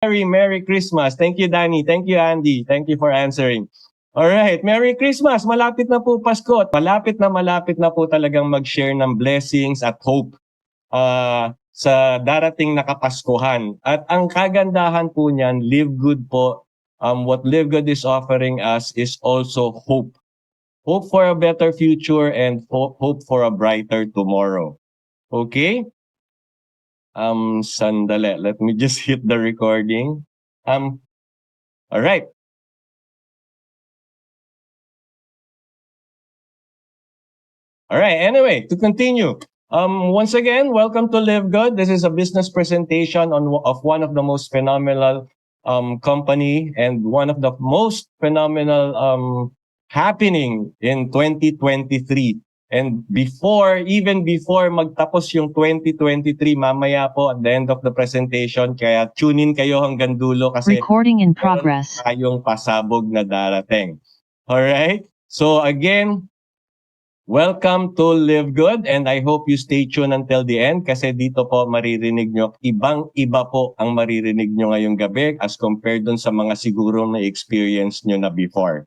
Merry Christmas. Thank you, Danny. Thank you, Andy. Thank you for answering. Alright, Merry Christmas. Malapit na po Pasko at malapit na po talagang mag-share ng blessings at hope sa darating na Kapaskuhan. At ang kagandahan po niyan, Live Good po, what Live Good is offering us is also hope. Hope for a better future and hope for a brighter tomorrow. Okay? Sandali. Let me just hit the recording. All right. All right. Anyway, to continue. Once again, welcome to Live Good. This is a business presentation of one of the most phenomenal company and one of the most phenomenal happening in 2023. And even before magtapos yung 2023, mamaya po at the end of the presentation, kaya tune in kayo hanggang dulo kasi Recording in progress. Tayong pasabog na darating. Alright? So again, welcome to Live Good and I hope you stay tuned until the end kasi dito po maririnig nyo, ibang-iba po ang maririnig nyo ngayong gabi as compared dun sa mga siguro na experience nyo na before.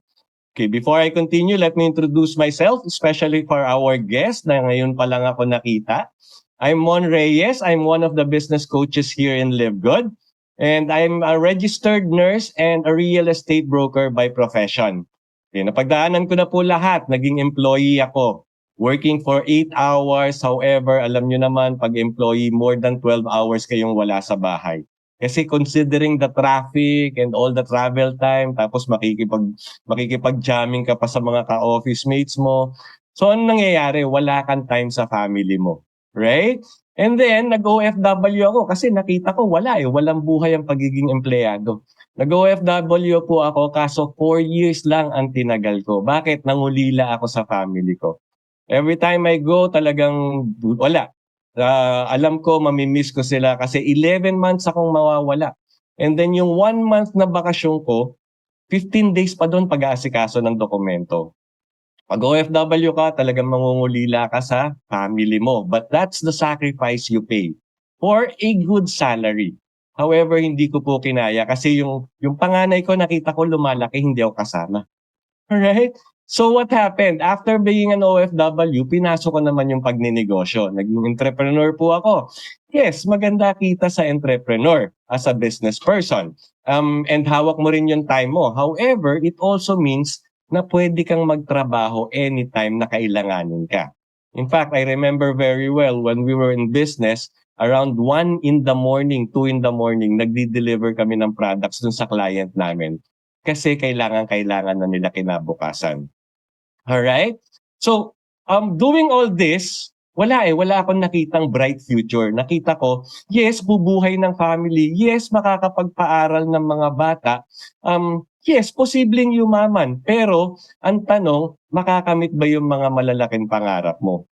Okay, before I continue, let me introduce myself, especially for our guest na ngayon pa lang ako nakita. I'm Mon Reyes. I'm one of the business coaches here in Live Good. And I'm a registered nurse and a real estate broker by profession. Okay, napagdaanan ko na po lahat. Naging employee ako. Working for 8 hours. However, alam nyo naman, pag employee, more than 12 hours kayong wala sa bahay. Kasi considering the traffic and all the travel time, tapos makikipag-jamming ka pa sa mga ka-office mates mo. So, ano nangyayari? Wala kang time sa family mo. Right? And then, nag-OFW ako kasi nakita ko walang buhay ang pagiging empleyado. Nag-OFW po ako kaso 4 years lang ang tinagal ko. Bakit? Nangulila ako sa family ko. Every time I go, talagang wala. Alam ko, mamimiss ko sila kasi 11 months akong mawawala. And then yung 1 month na bakasyon ko, 15 days pa doon pag-aasikaso ng dokumento. Pag OFW ka, talagang mangungulila ka sa family mo. But that's the sacrifice you pay for a good salary. However, hindi ko po kinaya kasi yung panganay ko nakita ko lumalaki, hindi ako kasama. Alright? So what happened? After being an OFW, pinasok ko naman yung pagninegosyo. Naging entrepreneur po ako. Yes, maganda kita sa entrepreneur as a business person. And hawak mo rin yung time mo. However, it also means na pwede kang magtrabaho anytime na kailanganin ka. In fact, I remember very well when we were in business, around 1 in the morning, 2 in the morning, nagdi-deliver kami ng products dun sa client namin. Kasi kailangan na nila kinabukasan. Alright? So, doing all this, wala akong nakitang bright future. Nakita ko, yes, bubuhay ng family. Yes, makakapagpaaral ng mga bata. Yes, posibleng yumaman. Pero, ang tanong, makakamit ba yung mga malalaking pangarap mo?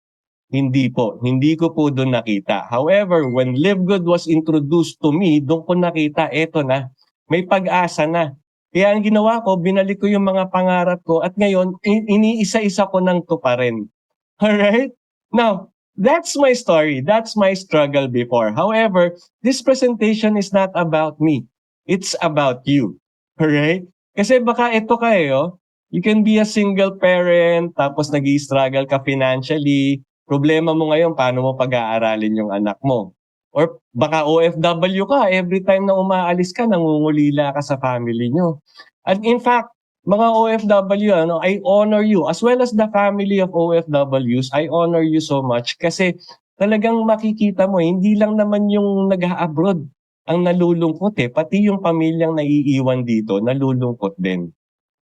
Hindi po. Hindi ko po doon nakita. However, when Live Good was introduced to me, doon ko nakita, eto na, may pag-asa na. Kaya ang ginawa ko, binalik ko yung mga pangarap ko at ngayon, iniisa-isa ko nang tuparin. Alright? Now, that's my story. That's my struggle before. However, this presentation is not about me. It's about you. Alright? Kasi baka ito kayo, you can be a single parent, tapos nag-i-struggle ka financially. Problema mo ngayon, paano mo pag-aaralin yung anak mo? Or baka OFW ka, every time na umaalis ka, nangungulila ka sa family nyo. And in fact, mga OFW, I honor you. As well as the family of OFWs, I honor you so much kasi talagang makikita mo, hindi lang naman yung nag-abroad ang nalulungkot pati yung pamilyang naiiwan dito, nalulungkot din.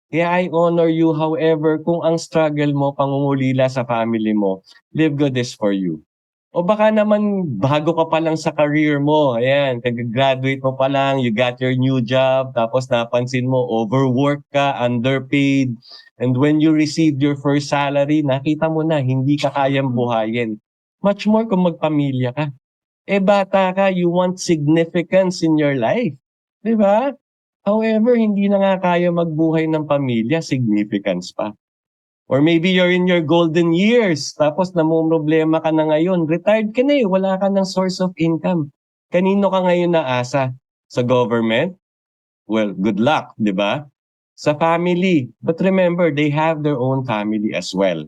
Kaya I honor you, however, kung ang struggle mo, pangungulila sa family mo, Live Good is for you. O baka naman bago ka pa lang sa career mo, ayan, kag-graduate mo pa lang, you got your new job, tapos napansin mo, overwork ka, underpaid, and when you received your first salary, nakita mo na, hindi ka kayang buhayin. Much more kung magpamilya ka. Bata ka, you want significance in your life. Di ba? However, hindi na nga kaya magbuhay ng pamilya, significance pa. Or maybe you're in your golden years, tapos namumroblema ka na ngayon. Retired ka na wala ka ng source of income. Kanino ka ngayon naasa? Sa government, well, good luck, di ba? Sa family, but remember, they have their own family as well.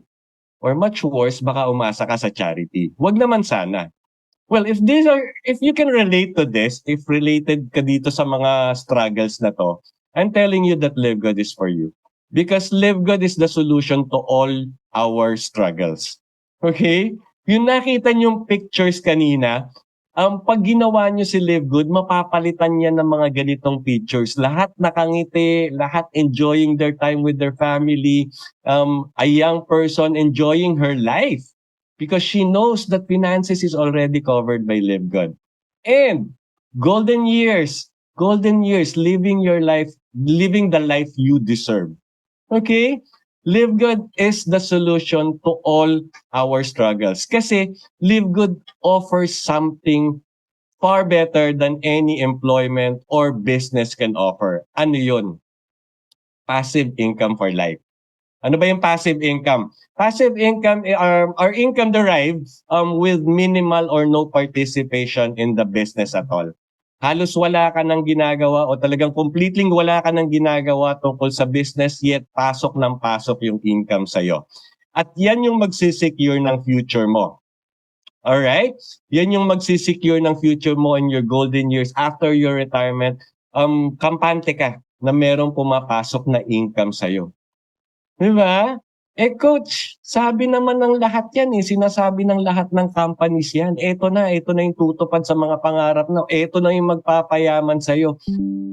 Or much worse, baka umasa ka sa charity. Wag naman sana. Well, if you can relate to this, if related ka dito sa mga struggles na to, I'm telling you that Live Good is for you. Because Live Good is the solution to all our struggles. Okay? Yung nakita niyong pictures kanina, pag ginawa niyo si Live Good, mapapalitan niya ng mga ganitong pictures. Lahat nakangiti, lahat enjoying their time with their family, a young person enjoying her life because she knows that finances is already covered by Live Good. And golden years, living your life, living the life you deserve. Okay? Live Good is the solution to all our struggles. Kasi Live Good offers something far better than any employment or business can offer. Ano yun? Passive income for life. Ano ba yung passive income? Passive income are income derived with minimal or no participation in the business at all. Halos wala ka nang ginagawa o talagang completely wala ka nang ginagawa tungkol sa business yet pasok ng pasok yung income sa'yo. At yan yung magsisecure ng future mo. Alright? Yan yung magsisecure ng future mo in your golden years after your retirement. Kampante ka na merong pumapasok na income sa'yo. Di ba? Eh coach, sabi naman ng lahat yan eh. Sinasabi ng lahat ng companies yan. Ito na yung tutupad sa mga pangarap na. Ito na yung magpapayaman sa'yo.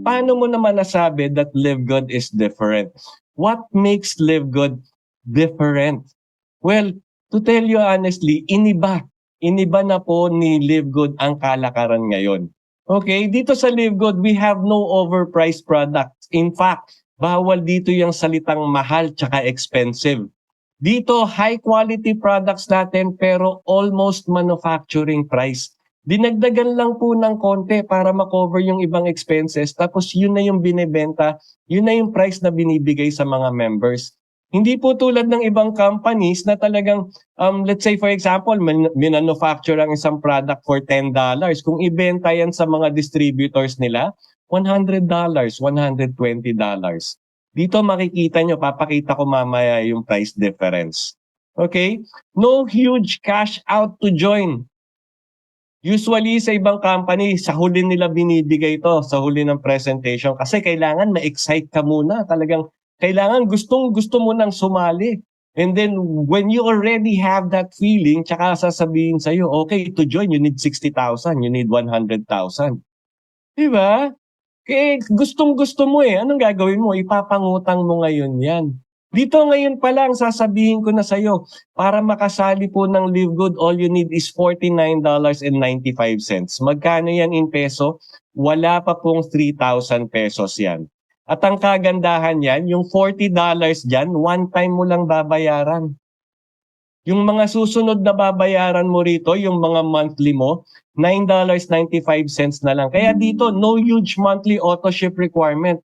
Paano mo naman nasabi that Live Good is different? What makes Live Good different? Well, to tell you honestly, iniba. Iniba na po ni Live Good ang kalakaran ngayon. Okay, dito sa Live Good, we have no overpriced products. In fact, bawal dito yung salitang mahal tsaka expensive. Dito, high quality products natin pero almost manufacturing price. Dinagdagan lang po ng konti para makover yung ibang expenses tapos yun na yung binebenta, yun na yung price na binibigay sa mga members. Hindi po tulad ng ibang companies na talagang, let's say for example, minanufacture ang isang product for $10. Kung ibenta yan sa mga distributors nila, $100, $120. Dito makikita nyo, papakita ko mamaya yung price difference. Okay? No huge cash out to join. Usually sa ibang company, sa huli nila binibigay ito, sa huli ng presentation. Kasi kailangan ma-excite ka muna. Talagang kailangan gusto mo nang sumali. And then when you already have that feeling, tsaka sasabihin sa'yo, okay, to join, you need 60,000, you need 100,000. Diba? Eh, gustong-gusto mo eh. Anong gagawin mo? Ipapangutang mo ngayon yan. Dito ngayon pa lang, sasabihin ko na sa'yo, para makasali po ng Live Good, all you need is $49.95. Magkano yan in peso? Wala pa pong 3,000 pesos yan. At ang kagandahan yan, yung $40 dyan, one time mo lang babayaran. Yung mga susunod na babayaran mo rito, yung mga monthly mo, $9.95 na lang. Kaya dito, no huge monthly auto ship requirement.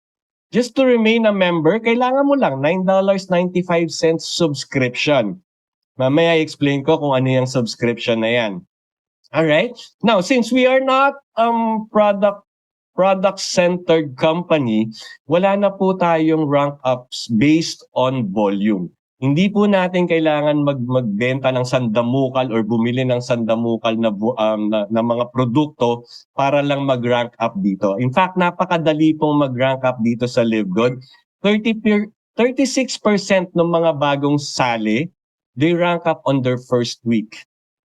Just to remain a member, kailangan mo lang $9.95 subscription. Mamaya i-explain ko kung ano yung subscription na yan. Alright? Now, since we are not product-centered company, wala na po tayong rank ups based on volume. Hindi po natin kailangan magbenta ng sandamukal or bumili ng sandamukal na mga produkto para lang mag-rank up dito. In fact, napakadali pong mag-rank up dito sa Live Good. 36% ng mga bagong sali, they rank up on their first week.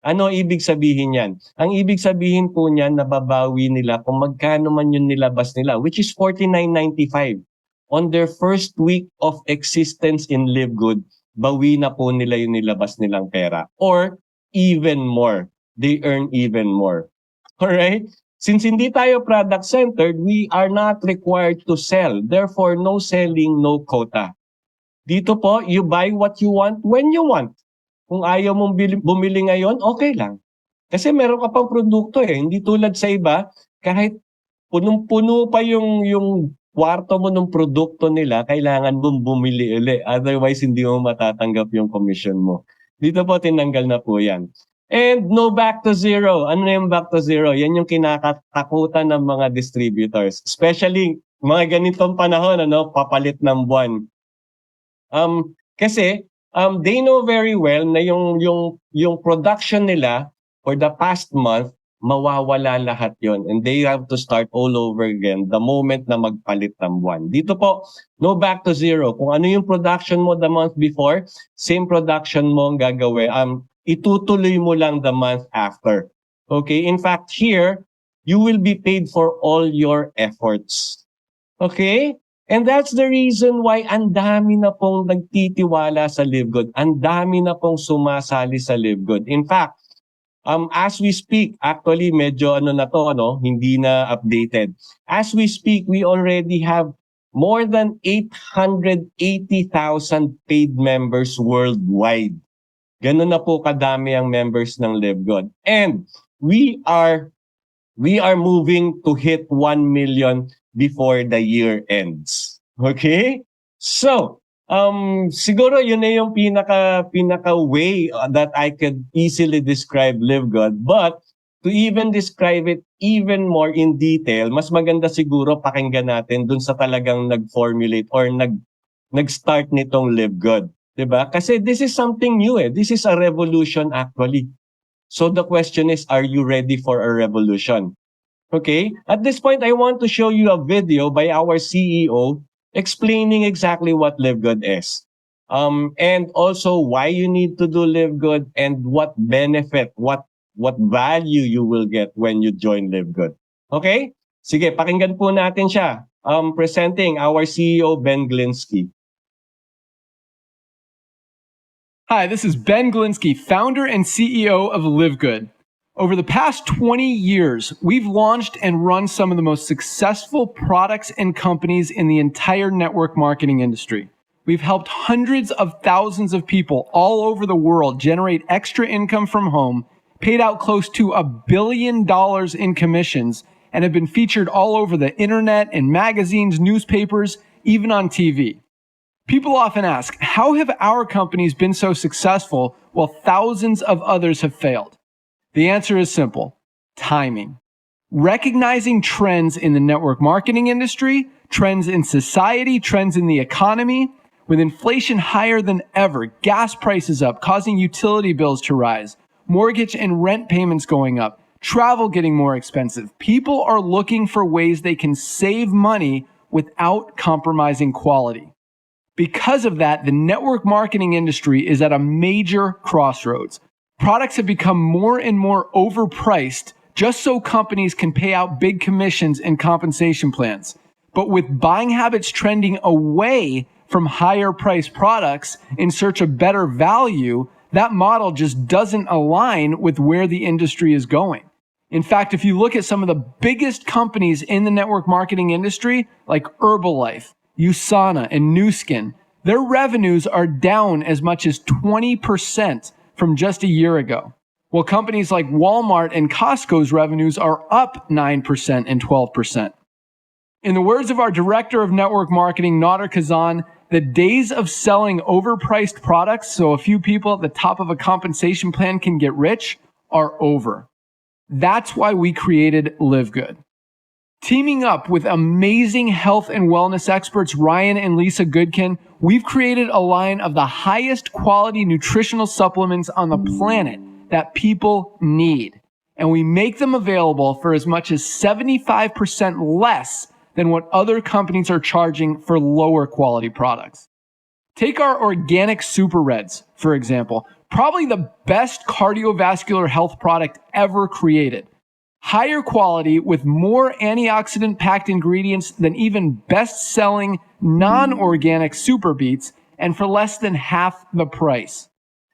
Ano ibig sabihin yan? Ang ibig sabihin po niyan, nababawi nila kung magkano man yung nilabas nila, which is $49.95. On their first week of existence in Live Good, bawi na po nila yung nilabas nilang pera. Or even more. They earn even more. Alright? Since hindi tayo product-centered, we are not required to sell. Therefore, no selling, no quota. Dito po, you buy what you want when you want. Kung ayaw mong bumili ngayon, okay lang. Kasi meron ka pang produkto eh. Hindi tulad sa iba, kahit punong-puno pa yung kwarto mo ng produkto nila, kailangan mong bumili uli. Otherwise, hindi mo matatanggap yung commission mo. Dito po, tinanggal na po yan. And no back to zero. Ano na yung back to zero? Yan yung kinakatakutan ng mga distributors. Especially mga ganitong panahon, papalit ng buwan. Kasi they know very well na yung production nila for the past month mawawala lahat yon, and they have to start all over again the moment na magpalit ng buwan. Dito po, no back to zero. Kung ano yung production mo the month before, same production mo ang gagawin. Itutuloy mo lang the month after. Okay? In fact, here, you will be paid for all your efforts. Okay? And that's the reason why ang dami na pong nagtitiwala sa LiveGood. Ang dami na pong sumasali sa LiveGood. In fact, as we speak, actually medyo hindi na updated. As we speak, we already have more than 880,000 paid members worldwide. Ganun na po kadami ang members ng LiveGood. And we are moving to hit 1 million before the year ends. Okay? So, siguro yun na yung pinaka way that I could easily describe LiveGood. But to even describe it even more in detail, mas maganda siguro pakinggan natin dun sa talagang nag-formulate or nag-start nitong LiveGood. 'Di ba? Kasi this is something new eh. This is a revolution actually. So the question is, are you ready for a revolution? Okay? At this point, I want to show you a video by our CEO explaining exactly what Live Good is. And also why you need to do Live Good and what benefit, what value you will get when you join Live Good. Okay? Sige, pakinggan po natin siya. Presenting our CEO, Ben Glinsky. Hi, this is Ben Glinsky, founder and CEO of LiveGood. Over the past 20 years, we've launched and run some of the most successful products and companies in the entire network marketing industry. We've helped hundreds of thousands of people all over the world generate extra income from home, paid out close to $1 billion in commissions, and have been featured all over the internet, in magazines, newspapers, even on TV. People often ask, how have our companies been so successful while thousands of others have failed? The answer is simple: timing. Recognizing trends in the network marketing industry, trends in society, trends in the economy, with inflation higher than ever, gas prices up, causing utility bills to rise, mortgage and rent payments going up, travel getting more expensive. People are looking for ways they can save money without compromising quality. Because of that, the network marketing industry is at a major crossroads. Products have become more and more overpriced just so companies can pay out big commissions and compensation plans. But with buying habits trending away from higher priced products in search of better value, that model just doesn't align with where the industry is going. In fact, if you look at some of the biggest companies in the network marketing industry, like Herbalife, USANA, and Nu Skin, their revenues are down as much as 20% from just a year ago. While companies like Walmart and Costco's revenues are up 9% and 12%. In the words of our director of network marketing, Nader Kazan, the days of selling overpriced products so a few people at the top of a compensation plan can get rich are over. That's why we created LiveGood. Teaming up with amazing health and wellness experts Ryan and Lisa Goodkin, we've created a line of the highest quality nutritional supplements on the planet that people need. And we make them available for as much as 75% less than what other companies are charging for lower quality products. Take our organic Super Reds, for example, probably the best cardiovascular health product ever created. Higher quality with more antioxidant-packed ingredients than even best-selling non-organic Super Beets, and for less than half the price.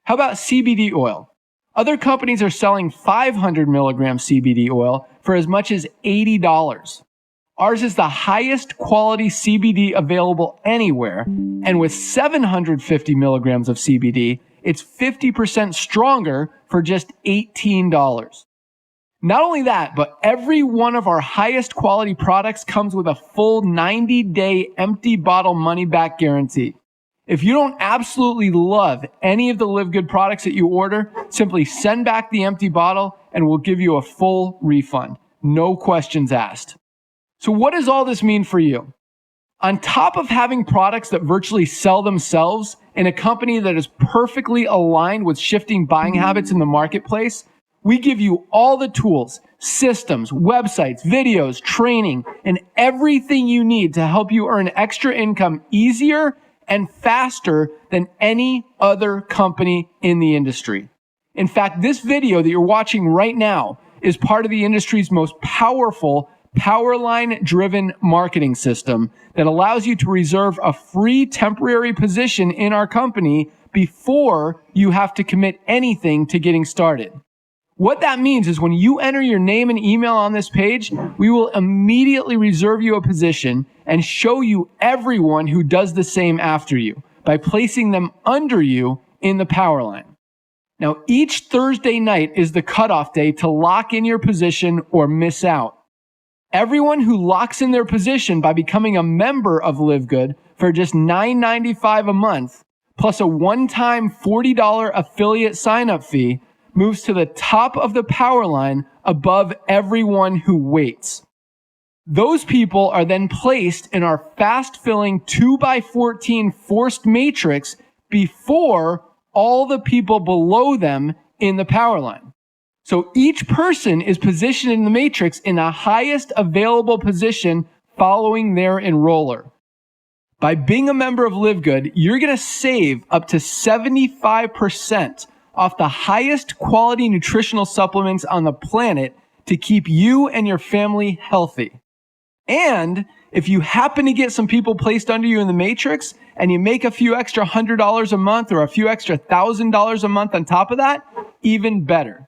How about CBD oil? Other companies are selling 500 milligram CBD oil for as much as $80. Ours is the highest quality CBD available anywhere, and with 750 milligrams of CBD, it's 50% stronger for just $18. Not only that, but every one of our highest quality products comes with a full 90-day empty bottle money-back guarantee. If you don't absolutely love any of the Live Good products that you order, simply send back the empty bottle and we'll give you a full refund. No questions asked. So what does all this mean for you? On top of having products that virtually sell themselves in a company that is perfectly aligned with shifting buying habits in the marketplace, we give you all the tools, systems, websites, videos, training, and everything you need to help you earn extra income easier and faster than any other company in the industry. In fact, this video that you're watching right now is part of the industry's most powerful Powerline-driven marketing system that allows you to reserve a free temporary position in our company before you have to commit anything to getting started. What that means is when you enter your name and email on this page, we will immediately reserve you a position and show you everyone who does the same after you by placing them under you in the Powerline. Now, each Thursday night is the cutoff day to lock in your position or miss out. Everyone who locks in their position by becoming a member of Live Good for just $9.95 a month, plus a one-time $40 affiliate sign-up fee, moves to the top of the power line above everyone who waits. Those people are then placed in our fast-filling 2x14 forced matrix before all the people below them in the power line. So each person is positioned in the matrix in the highest available position following their enroller. By being a member of Live Good, you're going to save up to 75% off the highest quality nutritional supplements on the planet to keep you and your family healthy. And if you happen to get some people placed under you in the matrix and you make a few extra $100 a month or a few extra $1,000 a month on top of that, even better.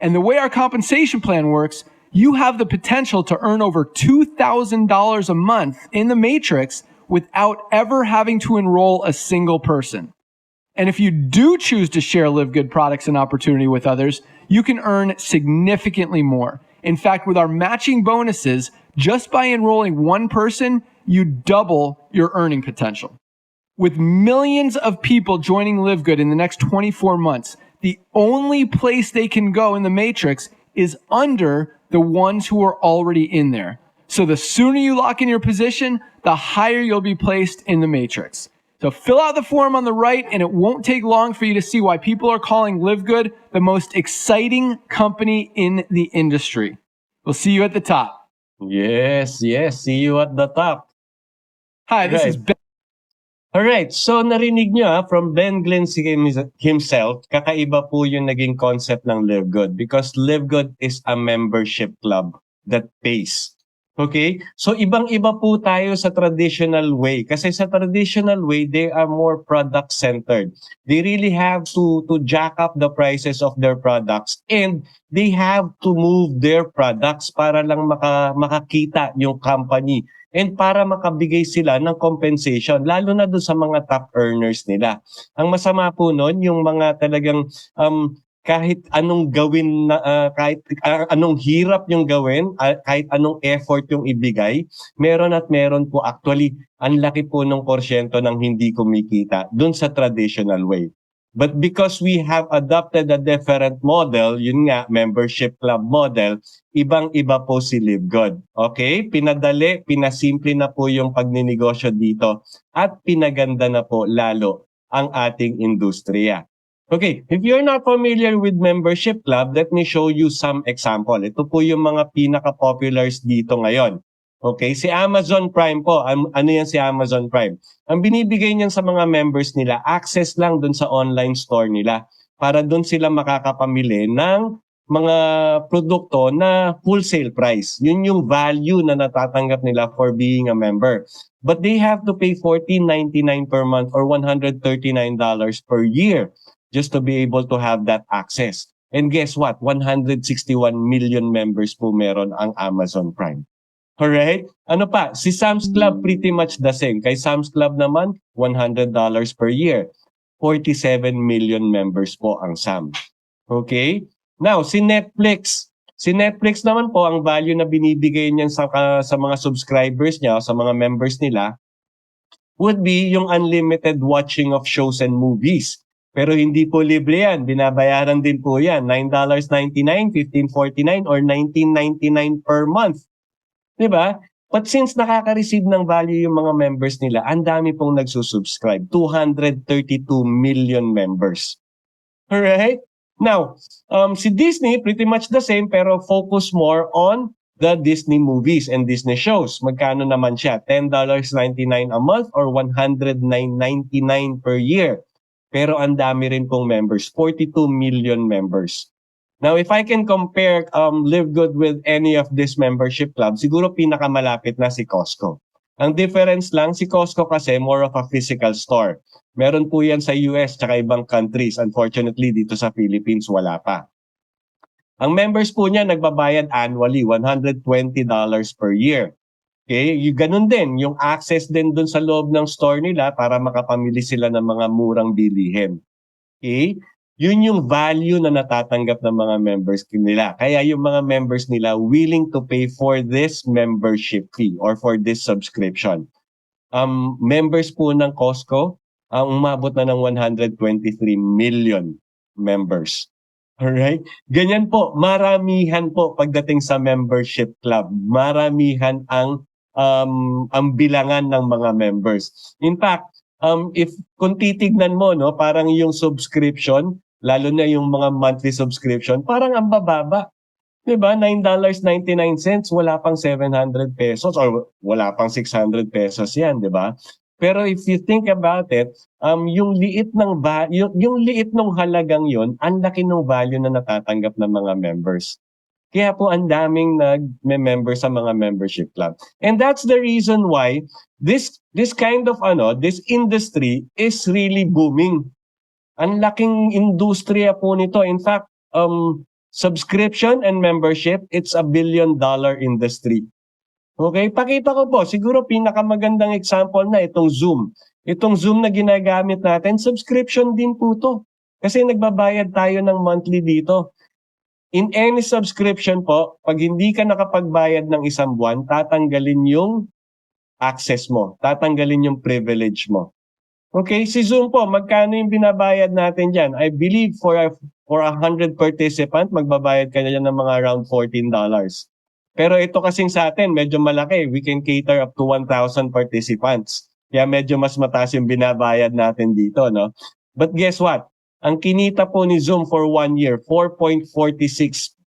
And the way our compensation plan works, you have the potential to earn over $2,000 a month in the matrix without ever having to enroll a single person. And if you do choose to share Live Good products and opportunity with others, you can earn significantly more. In fact, with our matching bonuses, just by enrolling one person, you double your earning potential. With millions of people joining Live Good in the next 24 months, the only place they can go in the matrix is under the ones who are already in there. So the sooner you lock in your position, the higher you'll be placed in the matrix. So fill out the form on the right, and it won't take long for you to see why people are calling Live Good the most exciting company in the industry. We'll see you at the top. Yes, see you at the top. Hi, this is Ben. Alright, so narinig nyo from Ben Glinsky himself, kakaiba po yung naging concept ng Live Good because Live Good is a membership club that pays. Okay? So ibang-iba po tayo sa traditional way kasi sa traditional way, they are more product-centered. They really have to jack up the prices of their products and they have to move their products para lang makakita yung company and para makabigay sila ng compensation, lalo na doon sa mga top earners nila. Ang masama po noon, yung mga talagang kahit anong gawin, kahit anong hirap yung gawin, kahit anong effort yung ibigay, meron at meron po actually, ang laki po ng porsyento ng hindi kumikita doon sa traditional way. But because we have adopted a different model, yun nga, membership club model, ibang-iba po si Live Good. Okay? Pinadali, pinasimple na po yung pagninegosyo dito at pinaganda na po lalo ang ating industriya. Okay, if you're not familiar with membership club, let me show you some example. Ito po yung mga pinaka-populars dito ngayon. Okay, si Amazon Prime po. Ano yan si Amazon Prime? Ang binibigay niyan sa mga members nila, access lang dun sa online store nila para dun sila makakapamili ng mga produkto na wholesale price. Yun yung value na natatanggap nila for being a member. But they have to pay $14.99 per month or $139 per year just to be able to have that access. And guess what? 161 million members po meron ang Amazon Prime. Alright? Ano pa? Si Sam's Club pretty much the same. Kay Sam's Club naman, $100 per year. 47 million members po ang Sam. Okay? Now, si Netflix. Si Netflix naman po, ang value na binibigay niyan sa mga subscribers niya, sa mga members nila, would be yung unlimited watching of shows and movies. Pero hindi po libre yan. Binabayaran din po yan. $9.99, $15.49, or $19.99 per month. Diba? But since nakaka-receive ng value yung mga members nila, ang dami pong nagsusubscribe. 232 million members. Alright? Now, si Disney, pretty much the same, pero focus more on the Disney movies and Disney shows. Magkano naman siya? $10.99 a month or $109.99 per year. Pero ang dami rin pong members, 42 million members. Now, if I can compare Live Good with any of this membership club, siguro pinakamalapit na si Costco. Ang difference lang, si Costco kasi more of a physical store. Meron po yan sa US tsaka ibang countries. Unfortunately, dito sa Philippines, wala pa. Ang members po niya nagbabayad annually, $120 per year. Okay, yung ganun din, yung access din dun sa loob ng store nila para makapamili sila ng mga murang bilihin. Okay? Yun yung value na natatanggap ng mga members nila. Kaya yung mga members nila willing to pay for this membership fee or for this subscription. Members po ng Costco, umabot na ng 123 million members. Alright? Ganyan po, maramihan po pagdating sa membership club. Maramihan ang bilangan ng mga members. In fact, kung titignan mo, no, parang yung subscription, lalo na yung mga monthly subscription, parang ang bababa. Diba? $9.99, wala pang 700 pesos or wala pang 600 pesos yan, diba? Pero if you think about it, yung liit ng yung liit ng halagang yon, ang laki ng value na natatanggap ng mga members. Kaya po ang daming nag-member sa mga membership club. And that's the reason why this kind of this industry is really booming. Ang laking industriya po nito. In fact, subscription and membership, it's a $1 billion industry. Okay, pakita ko po, siguro pinakamagandang example na itong Zoom. Itong Zoom na ginagamit natin, subscription din po to. Kasi nagbabayad tayo ng monthly dito. In any subscription po, pag hindi ka nakapagbayad ng isang buwan, tatanggalin yung access mo, tatanggalin yung privilege mo. Okay, si Zoom po, magkano yung binabayad natin dyan? I believe for 100 participant, magbabayad ka na dyan ng mga around $14. Pero ito kasing sa atin, medyo malaki. We can cater up to 1,000 participants. Kaya medyo mas mataas yung binabayad natin dito, no? But guess what? Ang kinita po ni Zoom for 1 year, $4.46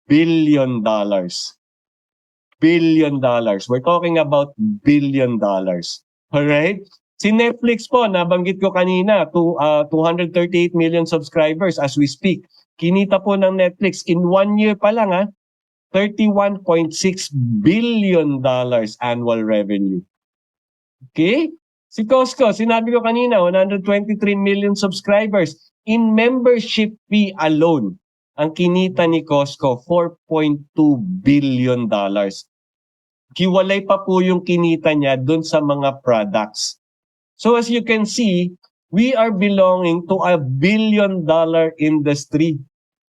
billion. Billion dollars. We're talking about billion dollars. Alright? Si Netflix po, nabanggit ko kanina, 238 million subscribers as we speak. Kinita po ng Netflix in 1 year pa lang, $31.6 billion annual revenue. Okay? Si Costco, sinabi ko kanina, 123 million subscribers. In membership fee alone, ang kinita ni Costco, $4.2 billion. Hiwalay pa po yung kinita niya dun sa mga products. So as you can see, we are belonging to a $1 billion industry.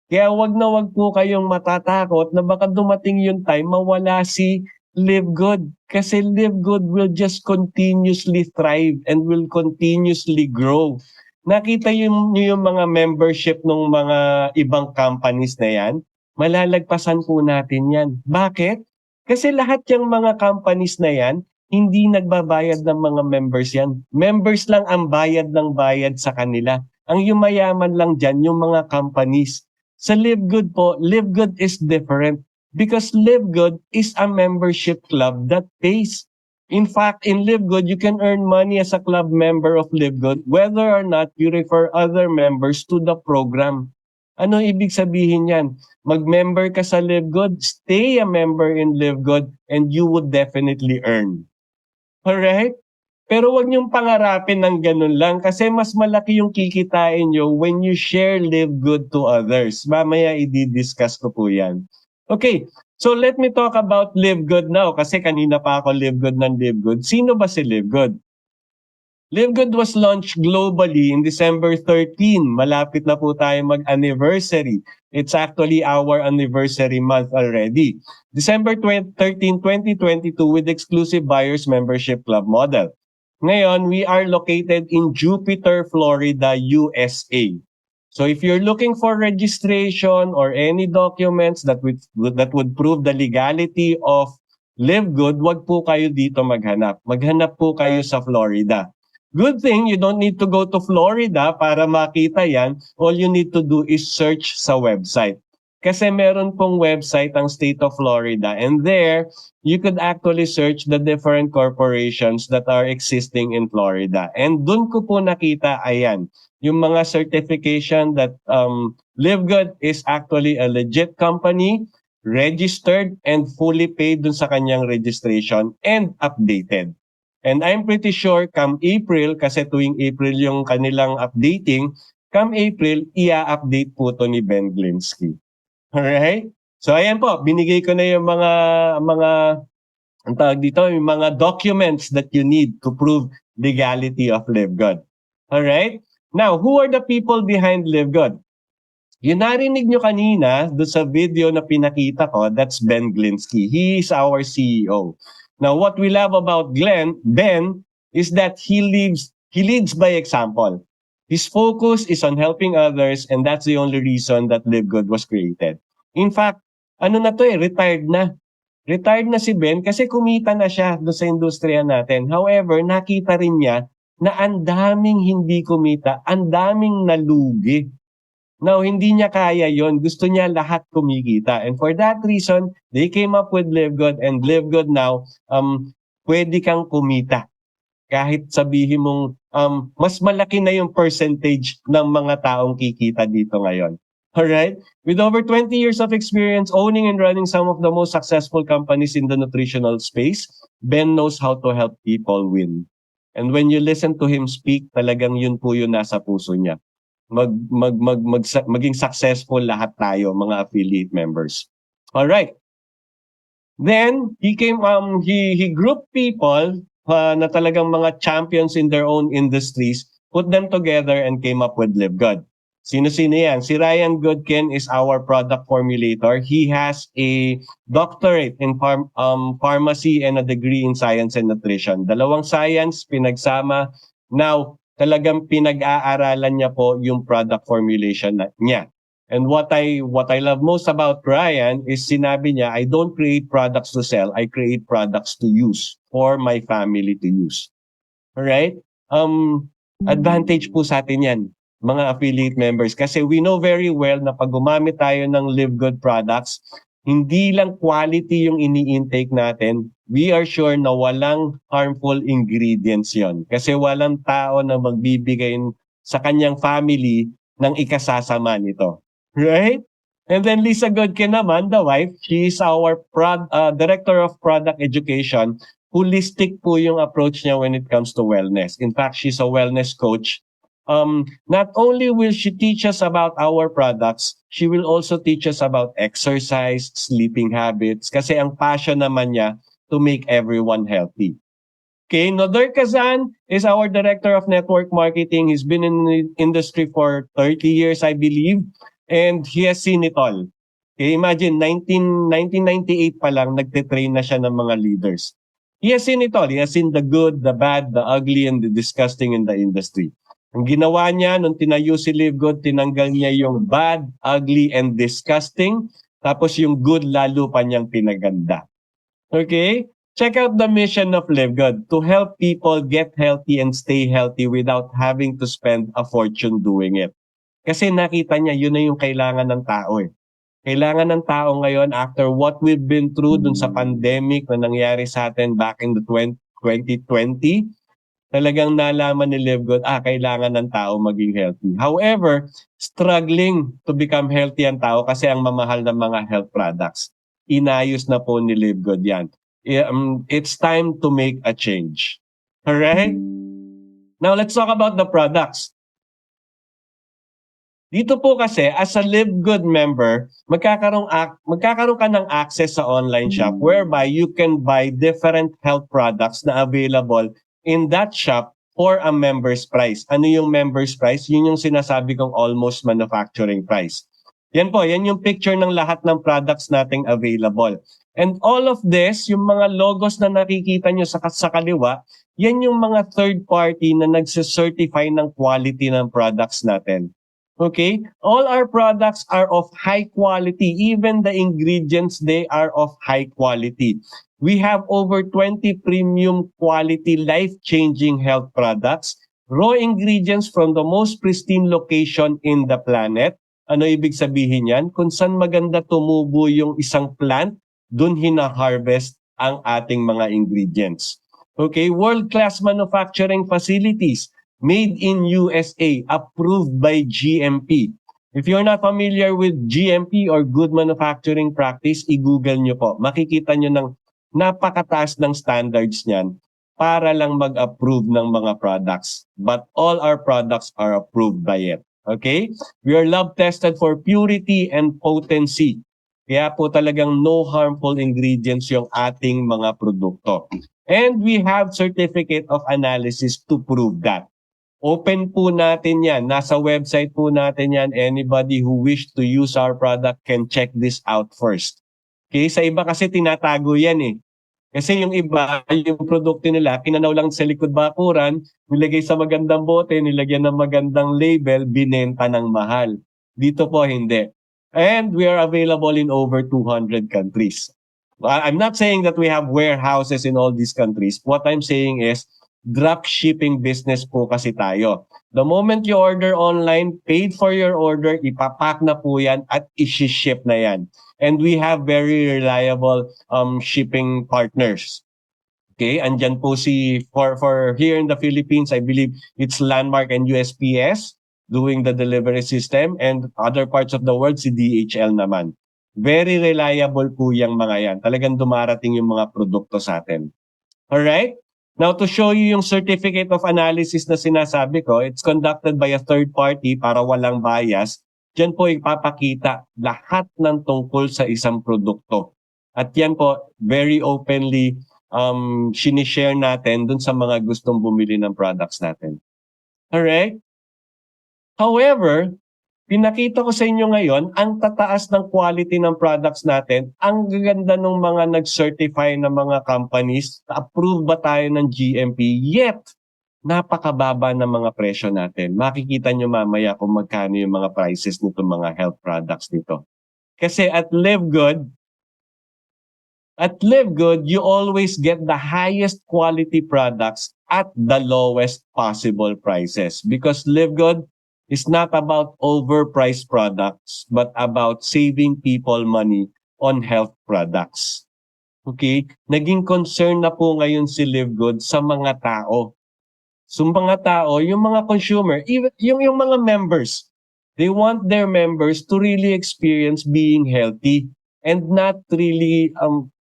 Kaya wag na wag po kayong matatakot na baka dumating yung time mawala si Live Good. Kasi Live Good will just continuously thrive and will continuously grow. Nakita niyo yung mga membership ng mga ibang companies na yan, malalagpasan po natin yan. Bakit? Kasi lahat yung mga companies na yan, hindi nagbabayad ng mga members yan. Members lang ang bayad ng bayad sa kanila. Ang yumayaman lang dyan yung mga companies. Sa Live Good po, Live Good is different because Live Good is a membership club that pays. In fact, in Live Good, you can earn money as a club member of Live Good whether or not you refer other members to the program. Ano ibig sabihin yan? Mag-member ka sa Live Good, stay a member in Live Good, and you would definitely earn. Alright? Pero wag niyong pangarapin ng ganun lang kasi mas malaki yung kikitain nyo when you share Live Good to others. Mamaya i-discuss ko po yan. Okay, so let me talk about Live Good now kasi kanina pa ako Live Good ng Live Good. Sino ba si Live Good? Live Good was launched globally in December 13. Malapit na po tayo mag-anniversary. It's actually our anniversary month already. December 13, 2022 with exclusive buyers membership club model. Ngayon, we are located in Jupiter, Florida, USA. So if you're looking for registration or any documents that would prove the legality of Live Good, wag po kayo dito maghanap. Maghanap po kayo sa Florida. Good thing you don't need to go to Florida para makita yan. All you need to do is search sa website. Kasi meron pong website ang State of Florida, and there you could actually search the different corporations that are existing in Florida. And dun ko po nakita, ayan, yung mga certification that Live Good is actually a legit company, registered and fully paid dun sa kanyang registration and updated. And I'm pretty sure come April, kasi tuwing April yung kanilang updating, come April, ia-update po to ni Ben Glinsky. Alright? So ayan po, binigay ko na yung mga ang tawag dito, yung mga documents that you need to prove legality of Live Good. Alright? Now, who are the people behind Live Good? Yung narinig nyo kanina doon sa video na pinakita ko, that's Ben Glinsky. He is our CEO. Now, what we love about Ben, is that he leads by example. His focus is on helping others, and that's the only reason that Live Good was created. In fact, ano na to retired na. Retired na si Ben kasi kumita na siya doon sa industriya natin. However, nakita rin niya na ang daming hindi kumita, ang daming nalugi. Now, hindi niya kaya yon. Gusto niya lahat kumikita. And for that reason, they came up with Live Good, and Live Good now, pwede kang kumita. Kahit sabihin mong mas malaki na yung percentage ng mga taong kikita dito ngayon. Alright? With over 20 years of experience owning and running some of the most successful companies in the nutritional space, Ben knows how to help people win. And when you listen to him speak, talagang yun po yung nasa puso niya. Maging successful lahat tayo, mga affiliate members. Alright. Then, he grouped people na talagang mga champions in their own industries, put them together and came up with Live Good. Sino-sino yan? Si Ryan Goodkin is our product formulator. He has a doctorate in pharmacy and a degree in science and nutrition. Dalawang science, pinagsama. Now, talagang pinag-aaralan niya po yung product formulation niya. And what I love most about Ryan is sinabi niya, I don't create products to sell, I create products to use for my family to use. Alright? Advantage po sa atin yan, mga affiliate members. Kasi we know very well na pag gumamit tayo ng Live Good products, hindi lang quality yung ini-intake natin, we are sure na walang harmful ingredients yon. Kasi walang tao na magbibigay sa kanyang family ng ikasasama nito. Right? And then Lisa Goodkin naman, the wife, she is our Director of Product Education. Holistic po yung approach niya when it comes to wellness. In fact, she's a wellness coach. Not only will she teach us about our products, she will also teach us about exercise, sleeping habits, kasi ang passion naman niya to make everyone healthy. Okay, Noder Kazan is our Director of Network Marketing. He's been in the industry for 30 years, I believe, and he has seen it all. Okay, imagine, 1998 pa lang, nagtitrain na siya ng mga leaders. He has seen it all. He has seen the good, the bad, the ugly, and the disgusting in the industry. Ang ginawa niya, nung tinayo si Live Good, tinanggal niya yung bad, ugly, and disgusting. Tapos yung good, lalo pa niyang pinaganda. Okay? Check out the mission of Live Good, to help people get healthy and stay healthy without having to spend a fortune doing it. Kasi nakita niya, yun na yung kailangan ng tao eh. Kailangan ng tao ngayon after what we've been through dun sa pandemic na nangyari sa atin back in the 2020, talagang nalaman ni Live Good, kailangan ng tao maging healthy. However, struggling to become healthy ang tao kasi ang mamahal ng mga health products. Inayos na po ni Live Good yan. It's time to make a change. Alright? Now, let's talk about the products. Dito po kasi, as a Live Good member, magkakaroon ka ng access sa online shop whereby you can buy different health products na available in that shop for a member's price. Ano yung member's price? Yun yung sinasabi kong almost manufacturing price. Yan po, yan yung picture ng lahat ng products nating available. And all of this, yung mga logos na nakikita nyo sa kaliwa, yan yung mga third party na nagsicertify ng quality ng products natin. Okay? All our products are of high quality. Even the ingredients, they are of high quality. We have over 20 premium quality, life-changing health products, raw ingredients from the most pristine location in the planet. Ano ibig sabihin yan? Kung saan maganda tumubo yung isang plant, dun hina-harvest ang ating mga ingredients. Okay, world-class manufacturing facilities made in USA, approved by GMP. If you're not familiar with GMP or Good Manufacturing Practice, i-google nyo po. Makikita nyo ng napakataas ng standards niyan para lang mag-approve ng mga products. But all our products are approved by it. Okay? We are lab tested for purity and potency. Kaya po talagang no harmful ingredients yung ating mga produkto. And we have certificate of analysis to prove that. Open po natin yan. Nasa website po natin yan. Anybody who wish to use our product can check this out first. Okay? Sa iba kasi tinatago yan eh. Kasi yung iba, yung produkto nila, kinanaw lang sa likod bakuran, nilagay sa magandang bote, nilagyan ng magandang label, binenta ng mahal. Dito po hindi. And we are available in over 200 countries. I'm not saying that we have warehouses in all these countries. What I'm saying is, drop shipping business po kasi tayo. The moment you order online, paid for your order, ipapack na po yan at isi-ship na yan. And we have very reliable shipping partners. Okay, andyan po for here in the Philippines, I believe it's Landmark and USPS doing the delivery system, and other parts of the world si DHL naman. Very reliable po yung mga yan. Talagang dumarating yung mga produkto sa atin. Alright? Now, to show you yung certificate of analysis na sinasabi ko, it's conducted by a third party para walang bias. Diyan po ipapakita lahat ng tungkol sa isang produkto. At yan po, very openly sinishare natin dun sa mga gustong bumili ng products natin. Alright? However, pinakita ko sa inyo ngayon, ang tataas ng quality ng products natin, ang gaganda ng mga nag-certify na mga companies, approve ba tayo ng GMP, yet napakababa ng mga presyo natin. Makikita nyo mamaya kung magkano yung mga prices nito mga health products nito. Kasi at Live Good, you always get the highest quality products at the lowest possible prices. Because Live Good is not about overpriced products, but about saving people money on health products. Okay? Naging concern na po ngayon si Live Good sa mga tao. So mga tao, yung mga consumer, even yung mga members, they want their members to really experience being healthy and not really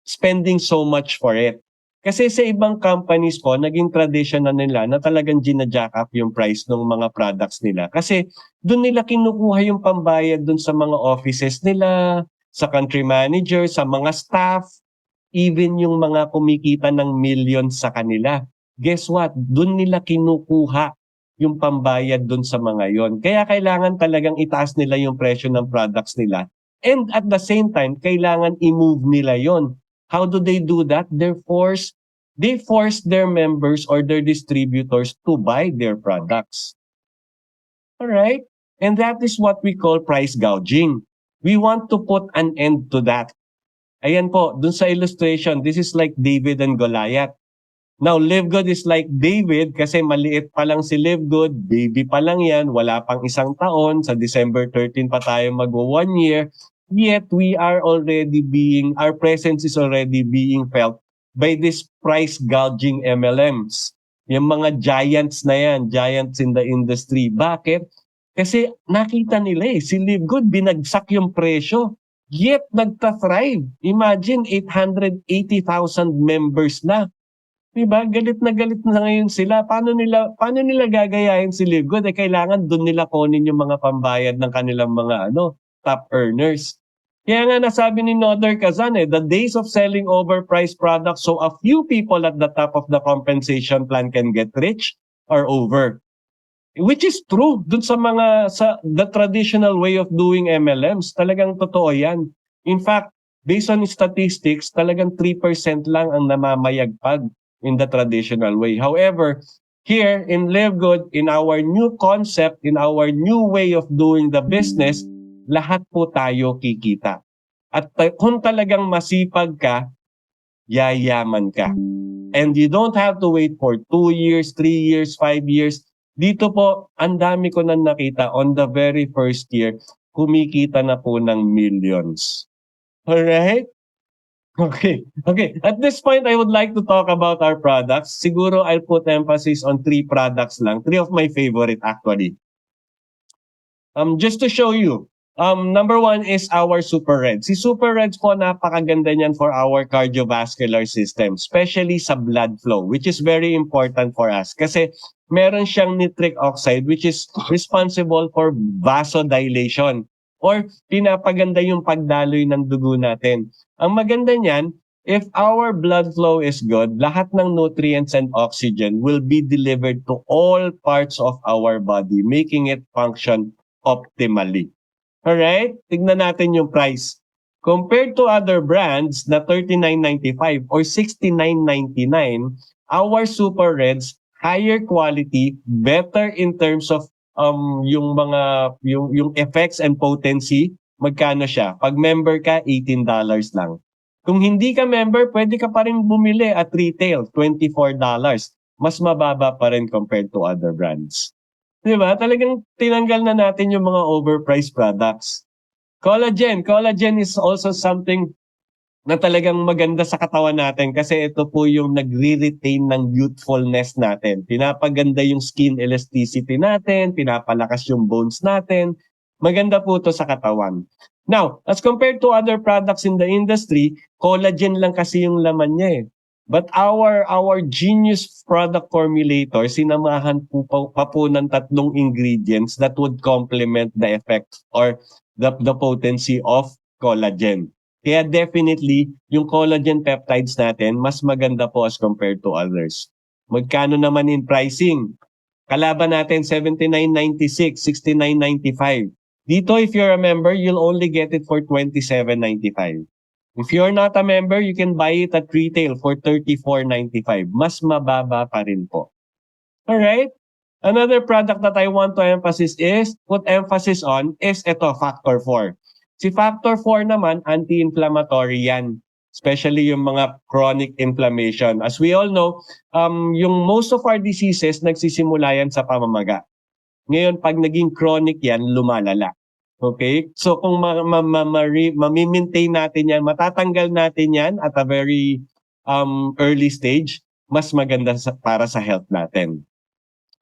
spending so much for it. Kasi sa ibang companies po, naging tradition na nila na talagang gina-jack up yung price ng mga products nila. Kasi doon nila kinukuha yung pambayad doon sa mga offices nila, sa country manager, sa mga staff, even yung mga kumikita ng millions sa kanila. Guess what? Doon nila kinukuha yung pambayad doon sa mga yon. Kaya kailangan talagang itaas nila yung presyo ng products nila. And at the same time, kailangan i-move nila yon. How do they do that? They force their members or their distributors to buy their products. Alright? And that is what we call price gouging. We want to put an end to that. Ayan po, dun sa illustration, this is like David and Goliath. Now, Live Good is like David kasi maliit pa lang si Live Good, baby pa lang yan, wala pang isang taon, sa December 13 pa tayo mag-1 year, yet our presence is already being felt by this price gouging MLMs. Yung mga giants na yan, giants in the industry. Bakit? Kasi nakita nila si Live Good, binagsak yung presyo. Yet nagta-thrive. Imagine 880,000 members na. Diba? Galit na ngayon sila. Paano nila gagayahin si Live Good? Kailangan doon nila kunin yung mga pambayad ng kanilang mga top earners. Kaya nga nasabi ni Noder Kazan the days of selling overpriced products so a few people at the top of the compensation plan can get rich are over. Which is true dun sa the traditional way of doing MLMs. Talagang totoo yan. In fact, based on statistics, talagang 3% lang ang namamayagpag in the traditional way. However, here in Live Good, in our new concept, in our new way of doing the business, lahat po tayo kikita. At kung talagang masipag ka, yayaman ka. And you don't have to wait for 2 years, 3 years, 5 years. Dito po, ang dami ko na nakita on the very first year, kumikita na po ng millions. Alright? Okay. Okay. At this point, I would like to talk about our products. Siguro I'll put emphasis on 3 products lang. 3 of my favorite actually. Just to show you, number 1 is our Super Reds. Si Super Reds po, napakaganda niyan for our cardiovascular system, especially sa blood flow, which is very important for us. Kasi meron siyang nitric oxide which is responsible for vasodilation or pinapaganda yung pagdaloy ng dugo natin. Ang maganda niyan, if our blood flow is good, lahat ng nutrients and oxygen will be delivered to all parts of our body, making it function optimally. Alright? Tignan natin yung price. Compared to other brands na $39.95 or $69.99, our Super Reds, higher quality, better in terms of yung effects and potency. Magkano siya? Pag member ka, $18 lang. Kung hindi ka member, pwede ka pa rin bumili at retail, $24. Mas mababa pa rin compared to other brands. Di ba? Talagang tinanggal na natin yung mga overpriced products. Collagen. Collagen is also something na talagang maganda sa katawan natin kasi ito po yung nagre-retain ng youthfulness natin. Pinapaganda yung skin elasticity natin, pinapalakas yung bones natin. Maganda po ito sa katawan. Now, as compared to other products in the industry, collagen lang kasi yung laman niya eh. But our genius product formulator, sinamahan po pa po ng 3 ingredients that would complement the effect or the potency of collagen. Kaya definitely, yung collagen peptides natin, mas maganda po as compared to others. Magkano naman in pricing? Kalaban natin, $79.96, $69.95. Dito, if you're a member, you'll only get it for $27.95. If you're not a member, you can buy it at retail for $34.95. Mas mababa pa rin po. Alright? Another product that I want to put emphasis on is ito, Factor 4. Si Factor 4 naman, anti-inflammatory yan. Especially yung mga chronic inflammation. As we all know, yung most of our diseases, nagsisimula yan sa pamamaga. Ngayon, pag naging chronic yan, lumalala. Okay? So kung mamimaintain natin yan, matatanggal natin yan at a very early stage, mas maganda para sa health natin.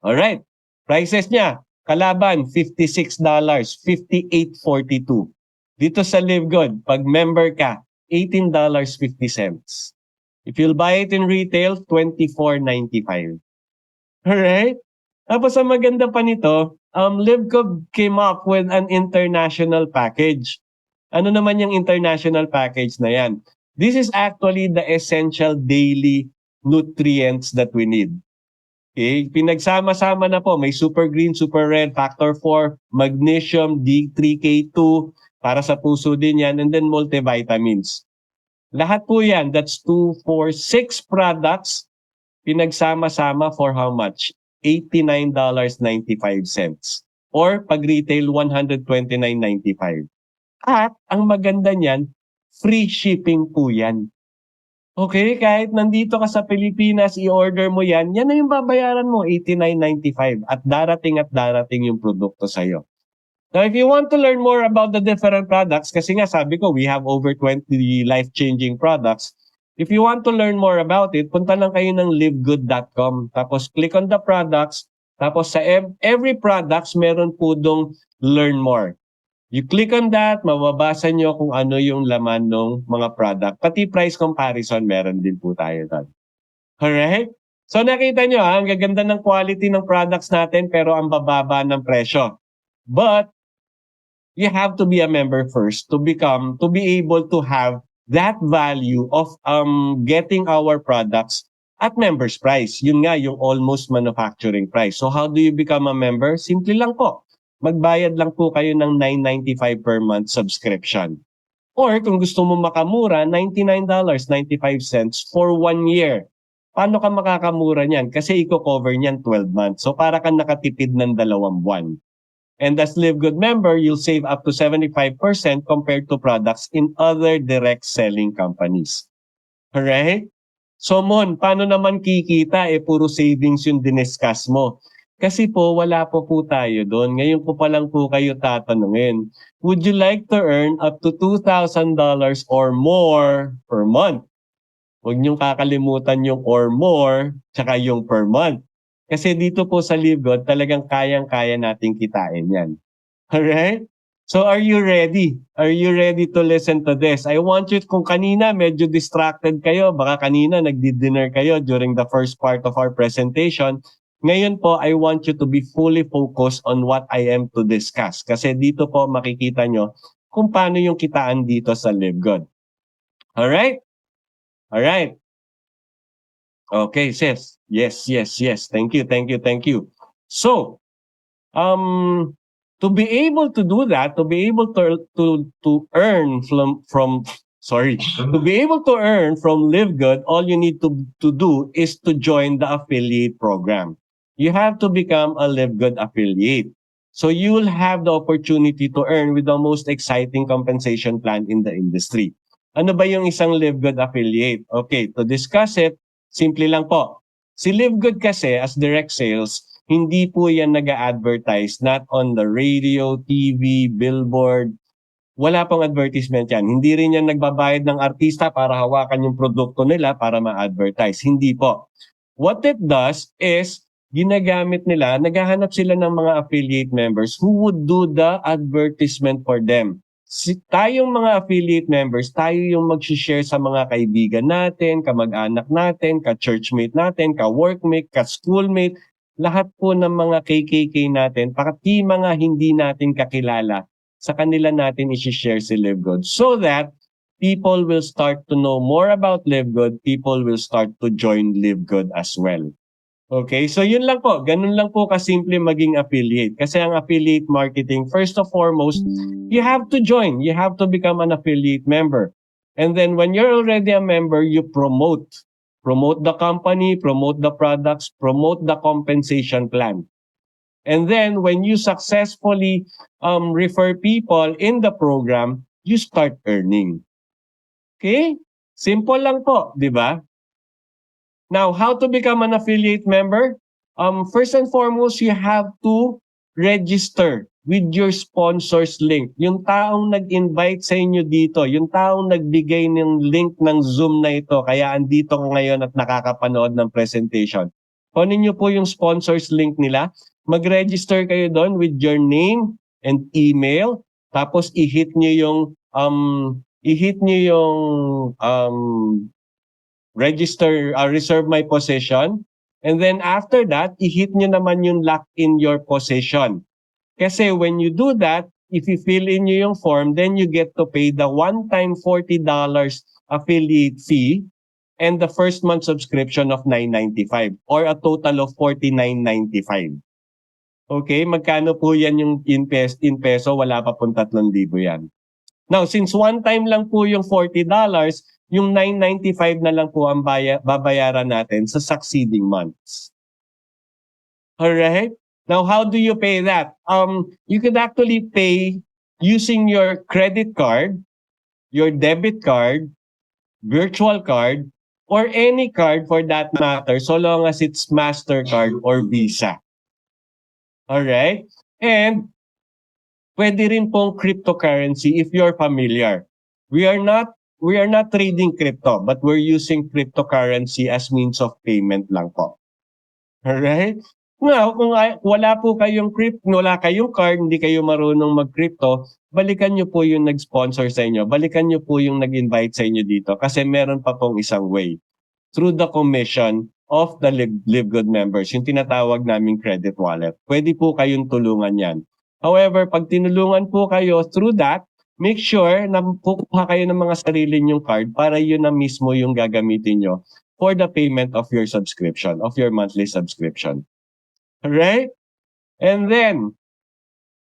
Alright. Prices niya, kalaban, $56, $58.42. Dito sa Live Good, pag member ka, $18.50. If you'll buy it in retail, $24.95. Alright? Tapos ang maganda pa nito, Live Good came up with an international package. Ano naman yung international package na yan? This is actually the essential daily nutrients that we need. Okay, pinagsama-sama na po. May Super Green, Super Red, Factor 4, Magnesium, D3K2, para sa puso din yan, and then multivitamins. Lahat po yan, that's 2, 4, 6 products, pinagsama-sama for how much? $89.95. Or pag retail, $129.95. At ang maganda niyan, free shipping po yan. Okay, kahit nandito ka sa Pilipinas, i-order mo yan, yan na yung babayaran mo, $89.95 at darating yung produkto sa'yo. Now, if you want to learn more about the different products, kasi nga sabi ko, we have over 20 life-changing products. If you want to learn more about it, punta lang kayo ng livegood.com. Tapos click on the products. Tapos sa every products, meron po dong learn more. You click on that, mababasa nyo kung ano yung laman ng mga product. Pati price comparison, meron din po tayo doon. Alright? So nakita nyo, ang gaganda ng quality ng products natin pero ang bababa ng presyo. But you have to be a member first to be able to have that value of getting our products at member's price. Yun nga, yung almost manufacturing price. So how do you become a member? Simple lang po. Magbayad lang po kayo ng $9.95 per month subscription. Or kung gusto mo makamura, $99.95 for 1 year. Paano ka makakamura niyan? Kasi i-cover niyan 12 months. So para kang nakatipid ng 2 buwan. And as Live Good member, you'll save up to 75% compared to products in other direct selling companies. Alright? So Mon, paano naman kikita? Puro savings yung diniscuss mo. Kasi po, wala po tayo doon. Ngayon po pa lang po kayo tatanungin. Would you like to earn up to $2,000 or more per month? Huwag niyong kakalimutan yung or more, tsaka yung per month. Kasi dito po sa LiveGod, talagang kayang-kaya nating kitain yan. Alright? So are you ready? Are you ready to listen to this? I want you, kung kanina medyo distracted kayo, baka kanina nagdi-dinner kayo during the first part of our presentation. Ngayon po, I want you to be fully focused on what I am to discuss. Kasi dito po makikita nyo kung paano yung kitaan dito sa LiveGod. Alright? Alright. Okay, sis. Yes. Thank you. So, to be able to do that, to be able to earn to be able to earn from LiveGood, all you need to do is to join the affiliate program. You have to become a LiveGood affiliate. So you will have the opportunity to earn with the most exciting compensation plan in the industry. Ano ba yung isang LiveGood affiliate? Okay, to discuss it, simple lang po. Si LiveGood kasi as direct sales, hindi po yan nag-a-advertise, not on the radio, TV, billboard. Wala pong advertisement yan. Hindi rin yan nagbabayad ng artista para hawakan yung produkto nila para ma-advertise. Hindi po. What it does is, ginagamit nila, naghahanap sila ng mga affiliate members who would do the advertisement for them. Tayong mga affiliate members, tayo yung mag-share sa mga kaibigan natin, kamag-anak natin, ka-churchmate natin, ka-workmate, ka-schoolmate, lahat po ng mga KKK natin, pati mga hindi natin kakilala, sa kanila natin i-share si LiveGood so that people will start to know more about LiveGood, people will start to join LiveGood as well. Okay, so yun lang po. Ganun lang po kasimple maging affiliate. Kasi ang affiliate marketing, first and foremost, you have to join. You have to become an affiliate member. And then when you're already a member, you promote. Promote the company, promote the products, promote the compensation plan. And then when you successfully refer people in the program, you start earning. Okay? Simple lang po, di ba? Now, how to become an affiliate member? First and foremost, you have to register with your sponsor's link. Yung taong nag-invite sa inyo dito, yung taong nagbigay ng link ng Zoom na ito, kaya andito ko ngayon at nakakapanood ng presentation. Kunin niyo po yung sponsor's link nila. Mag-register kayo doon with your name and email. Tapos i-hit niyo yung register, reserve my position. And then after that, i-hit nyo naman yung lock in your position. Kasi when you do that, if you fill in yung form, then you get to pay the one-time $40 affiliate fee and the first month subscription of $9.95 or a total of $49.95. Okay, magkano po yan yung in peso? Wala pa pong 3,000 yan. Now, since one time lang po yung $40, yung $9.95 na lang po ang babayaran natin sa succeeding months. Alright? Now, how do you pay that? You could actually pay using your credit card, your debit card, virtual card, or any card for that matter, so long as it's MasterCard or Visa. Alright? And pwede rin pong cryptocurrency if you're familiar. We are not trading crypto, but we're using cryptocurrency as means of payment lang po. Alright? Now, kung wala po kayong wala kayong card, hindi kayo marunong mag-crypto, balikan nyo po yung nag-sponsor sa inyo. Balikan nyo po yung nag-invite sa inyo dito kasi meron pa pong isang way. Through the commission of the LiveGood members, yung tinatawag naming credit wallet. Pwede po kayong tulungan yan. However, pag tinulungan po kayo through that, make sure na kukuha kayo ng mga sarili nyong card para yun na mismo yung gagamitin nyo for the payment of your subscription, of your monthly subscription. Alright? And then,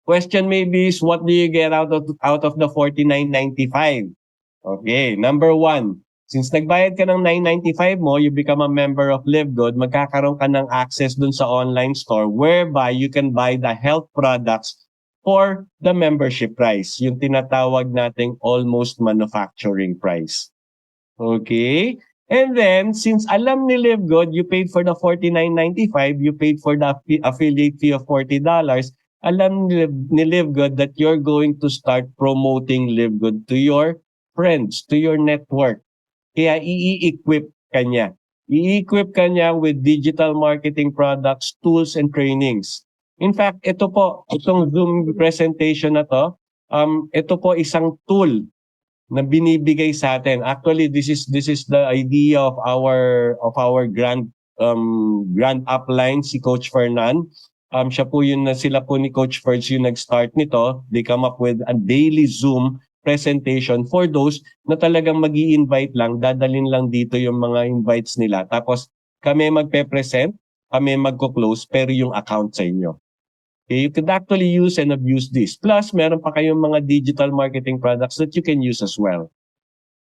question maybe is, what do you get out of the 49.95? Okay, number one, since nagbayad ka ng 9.95 mo, you become a member of LiveGood, magkakaroon ka ng access dun sa online store whereby you can buy the health products for the membership price, yung tinatawag nating almost manufacturing price. Okay? And then, since alam ni LiveGood, you paid for the 49.95, you paid for the affiliate fee of $40, alam ni LiveGood that you're going to start promoting LiveGood to your friends, to your network. Kaya i-equip ka niya. I-equip ka niya with digital marketing products, tools, and trainings. In fact, ito po, itong Zoom presentation na to, ito po isang tool na binibigay sa atin. Actually, this is the idea of our grand upline, si Coach Fernan. Siya po sila po ni Coach Ferds yung nag-start nito. They come up with a daily Zoom presentation for those na talagang magi-invite lang, dadalin lang dito yung mga invites nila. Tapos kami magpe-present, kami magko-close, pero yung account sa inyo. Okay, you could actually use and abuse this. Plus, meron pa kayong mga digital marketing products that you can use as well.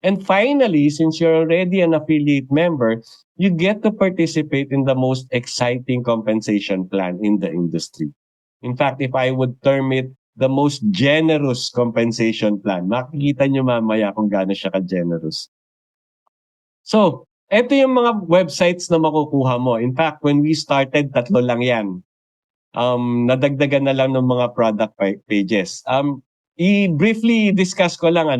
And finally, since you're already an affiliate member, you get to participate in the most exciting compensation plan in the industry. In fact, if I would term it the most generous compensation plan, makikita nyo mamaya kung gaano siya ka-generous. So, eto yung mga websites na makukuha mo. In fact, when we started, 3 lang yan. Nadagdagan na lang ng mga product pages. I-briefly discuss ko lang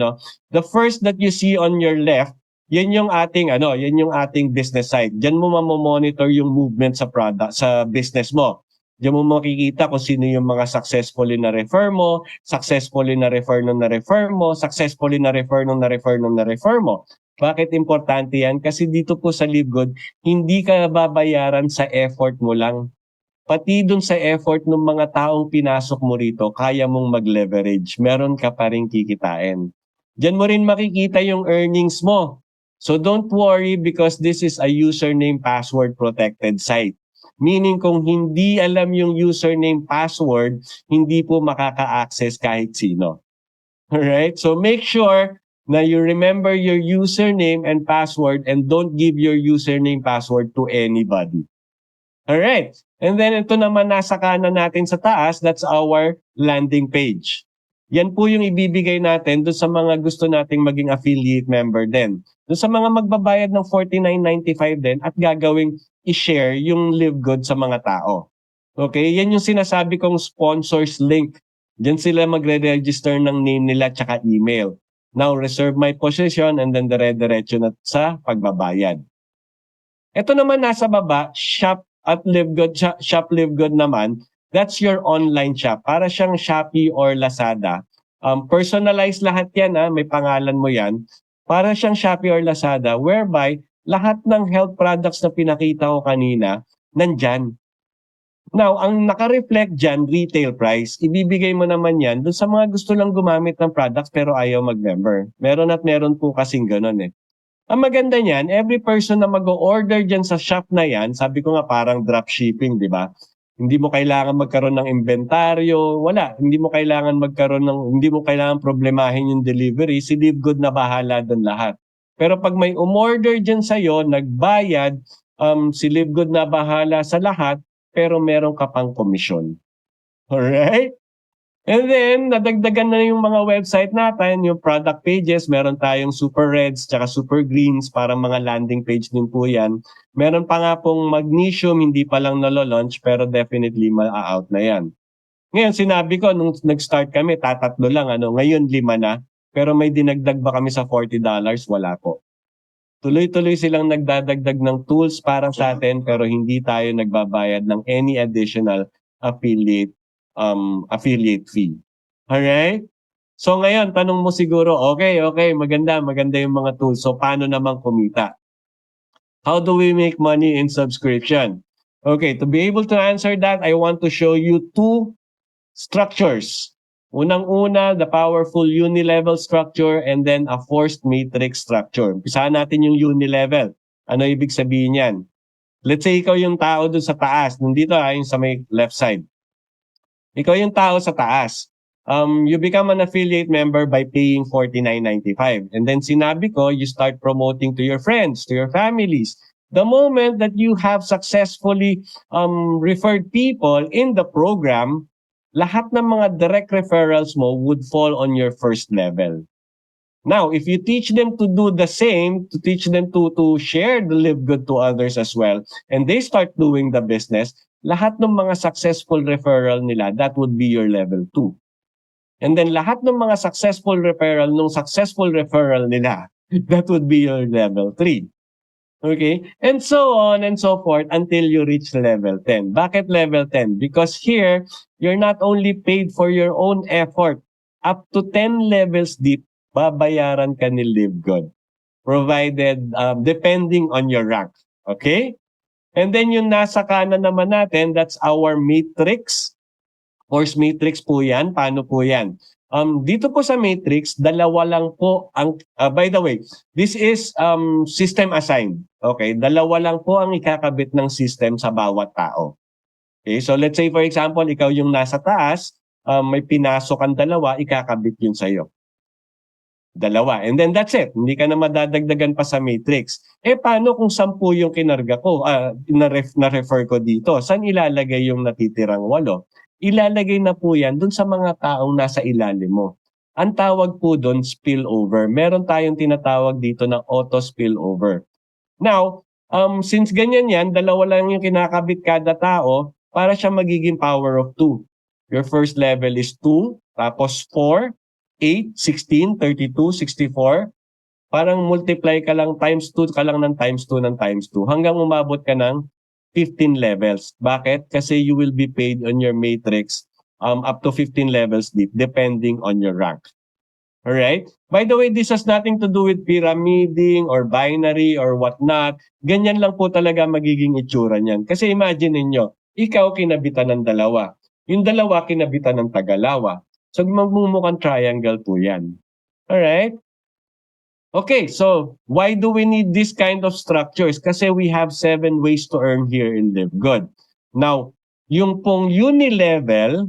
the first that you see on your left, yan yung ating business site. Diyan mo mamomonitor yung movement sa product, sa business mo. Diyan mo makikita kung sino yung mga successfully na refer mo, successfully na refer nung na-refer mo, successfully na refer nung na-refer nung na-refer mo. Bakit importante yan? Kasi dito po sa LiveGood, hindi ka babayaran sa effort mo lang. Pati dun sa effort ng mga taong pinasok mo rito, kaya mong mag-leverage. Meron ka pa rin kikitain. Diyan mo rin makikita yung earnings mo. So don't worry because this is a username password protected site. Meaning kung hindi alam yung username password, hindi po makaka-access kahit sino. Alright? So make sure na you remember your username and password and don't give your username password to anybody. Alright. And then ito naman nasa kanan natin sa taas, that's our landing page. Yan po yung ibibigay natin doon sa mga gusto nating maging affiliate member din. Doon sa mga magbabayad ng $49.95 din at gagawing i-share yung LiveGood sa mga tao. Okay? Yan yung sinasabi kong sponsors link. Diyan sila magre-register ng name nila tsaka email. Now, reserve my position and then dire-diretso na sa pagbabayad. Ito naman nasa baba, shop at LiveGood, Shop LiveGood naman, that's your online shop. Para siyang Shopee or Lazada. Personalized lahat yan, may pangalan mo yan. Para siyang Shopee or Lazada whereby lahat ng health products na pinakita ko kanina, nandyan. Now, ang naka-reflect dyan, retail price, ibibigay mo naman yan dun sa mga gusto lang gumamit ng products pero ayaw mag-member. Meron at meron po kasing ganun Ang maganda niyan, every person na mag-o-order dyan sa shop na yan, sabi ko nga parang dropshipping, di ba? Hindi mo kailangan magkaroon ng inventaryo, wala. Hindi mo kailangan problemahin yung delivery. Si LiveGood na bahala doon lahat. Pero pag may umorder dyan sa'yo, nagbayad, si LiveGood na bahala sa lahat, pero meron ka pang komisyon. Alright? And then, nadagdagan na yung mga website natin, yung product pages, meron tayong super reds tsaka super greens, para mga landing page din po yan. Meron pa nga pong magnesium, hindi pa lang nalo-launch, pero definitely ma-out na yan. Ngayon, sinabi ko, nung nag-start kami, 3 lang, ngayon 5 na, pero may dinagdag ba kami sa $40? Wala po. Tuloy-tuloy silang nagdadagdag ng tools para sa atin, pero hindi tayo nagbabayad ng any additional affiliate fee. Alright? So ngayon, tanong mo siguro, okay, maganda yung mga tools. So paano naman kumita? How do we make money in subscription? Okay, to be able to answer that, I want to show you 2 structures. Unang-una, the powerful unilevel structure and then a forced matrix structure. Umpisahan natin yung unilevel. Ano ibig sabihin yan? Let's say ikaw yung tao dun sa taas, nandito yung sa may left side. Ikaw yung tao sa taas. You become an affiliate member by paying $49.95. And then sinabi ko, you start promoting to your friends, to your families. The moment that you have successfully referred people in the program, lahat ng mga direct referrals mo would fall on your first level. Now, if you teach them to do the same, to teach them to share the Live Good to others as well, and they start doing the business, lahat ng mga successful referral nila, that would be your level 2. And then lahat ng mga successful referral nila, that would be your level 3. Okay? And so on and so forth until you reach level 10. Bakit level 10? Because here, you're not only paid for your own effort, up to 10 levels deep, babayaran ka ni Live Good. Provided, depending on your rank. Okay? And then yung nasa kanan naman natin, that's our matrix. Course matrix po yan. Paano po yan? Dito po sa matrix, dalawa lang po ang, by the way, this is system assigned. Okay? Dalawa lang po ang ikakabit ng system sa bawat tao. Okay? So let's say for example, ikaw yung nasa taas, may pinasok ang dalawa, ikakabit yun sa'yo. Dalawa. And then that's it. Hindi ka na madadagdagan pa sa matrix. Paano kung 10 yung kinarga ko, na-refer ko dito? Saan ilalagay yung natitirang 8? Ilalagay na po yan dun sa mga taong nasa ilalim mo. Ang tawag po dun, spillover. Meron tayong tinatawag dito na auto spillover. Now, since ganyan yan, dalawa lang yung kinakabit kada tao, para siya magiging power of 2. Your first level is 2, tapos 4, 8, 16, 32, 64. Parang multiply ka lang, times 2 ka lang ng times 2 ng times 2 hanggang umabot ka ng 15 levels. Bakit? Kasi you will be paid on your matrix up to 15 levels deep depending on your rank. Alright? By the way, this has nothing to do with pyramiding or binary or whatnot. Ganyan lang po talaga magiging itsura niyan. Kasi imagine ninyo, ikaw kinabitan ng dalawa. Yung dalawa kinabitan ng tagalawa. So magmumukhang triangle po yan. Alright? Okay, so why do we need this kind of structures? Kasi we have 7 ways to earn here in Live Good. Now, yung pong uni-level,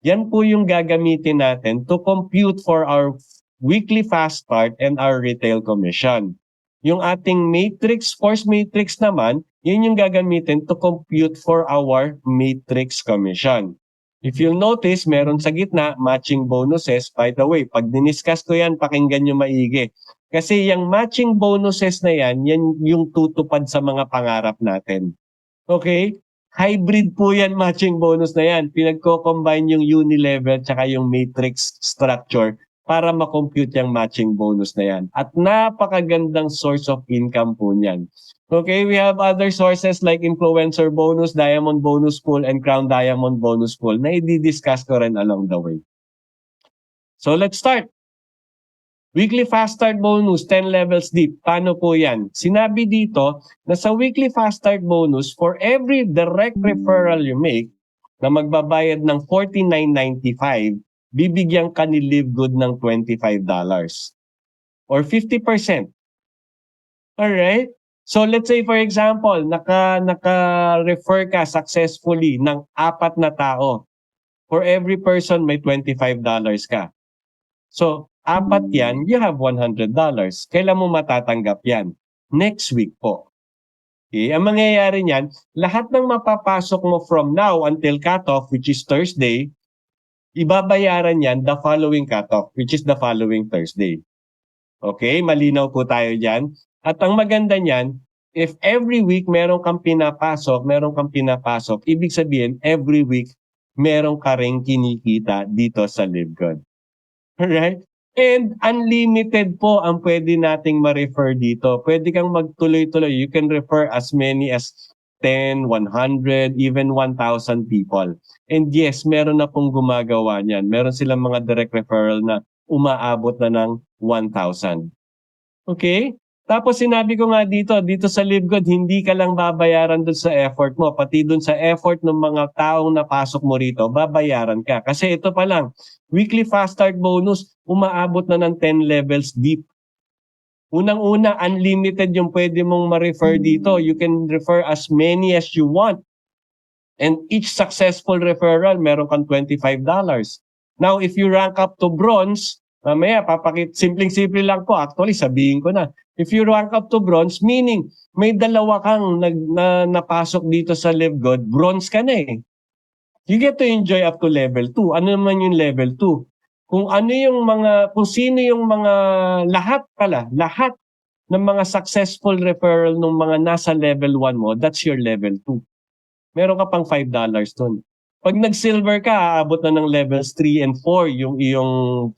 yan po yung gagamitin natin to compute for our weekly fast start and our retail commission. Yung ating matrix, force matrix naman, yun yung gagamitin to compute for our matrix commission. If you'll notice, meron sa gitna, matching bonuses. By the way, pag diniscuss ko yan, pakinggan nyo maigi. Kasi yung matching bonuses na yan yung tutupad sa mga pangarap natin. Okay? Hybrid po yan, matching bonus na yan. Pinagko-combine yung uni-level tsaka yung matrix structure para makompute yung matching bonus na yan. At napakagandang source of income po niyan. Okay, we have other sources like influencer bonus, diamond bonus pool, and crown diamond bonus pool na i-discuss ko rin along the way. So let's start. Weekly fast start bonus, 10 levels deep. Paano po yan? Sinabi dito na sa weekly fast start bonus, for every direct referral you make na magbabayad ng $49.95, bibigyan ka ni Live Good ng $25 or 50%. Alright? So let's say for example, naka-refer ka successfully ng 4 na tao. For every person, may $25 ka. So, 4 yan, you have $100. Kailan mo matatanggap yan? Next week po. Okay? Ang mangyayari niyan, lahat ng mapapasok mo from now until cutoff, which is Thursday, ibabayaran yan the following cutoff, which is the following Thursday. Okay? Malinaw po tayo dyan. At ang maganda niyan, if every week meron kang pinapasok, ibig sabihin, every week, meron ka ring kinikita dito sa Live Good. Alright? And unlimited po ang pwede nating ma-refer dito. Pwede kang magtuloy-tuloy. You can refer as many as 10, 100, even 1,000 people. And yes, meron na pong gumagawa niyan. Meron silang mga direct referral na umaabot na ng 1,000. Okay? Tapos sinabi ko nga dito sa Live Good, hindi ka lang babayaran dun sa effort mo. Pati dun sa effort ng mga taong napasok mo rito, babayaran ka. Kasi ito pa lang, weekly fast start bonus, umaabot na ng 10 levels deep. Unang-una, unlimited yung pwede mong ma-refer dito. You can refer as many as you want. And each successful referral, meron kang $25. Now, if you rank up to bronze, mamaya simpleng-simple lang po. Actually, sabihin ko na. If you rank up to bronze, meaning may dalawa kang napasok dito sa Live Good, bronze ka na eh. You get to enjoy up to level 2. Ano naman yung level 2? Kung sino yung mga lahat ng mga successful referral ng mga nasa level 1 mo, that's your level 2. Meron ka pang $5 dun. Pag nag-silver ka, aabot na ng levels 3 and 4 yung iyong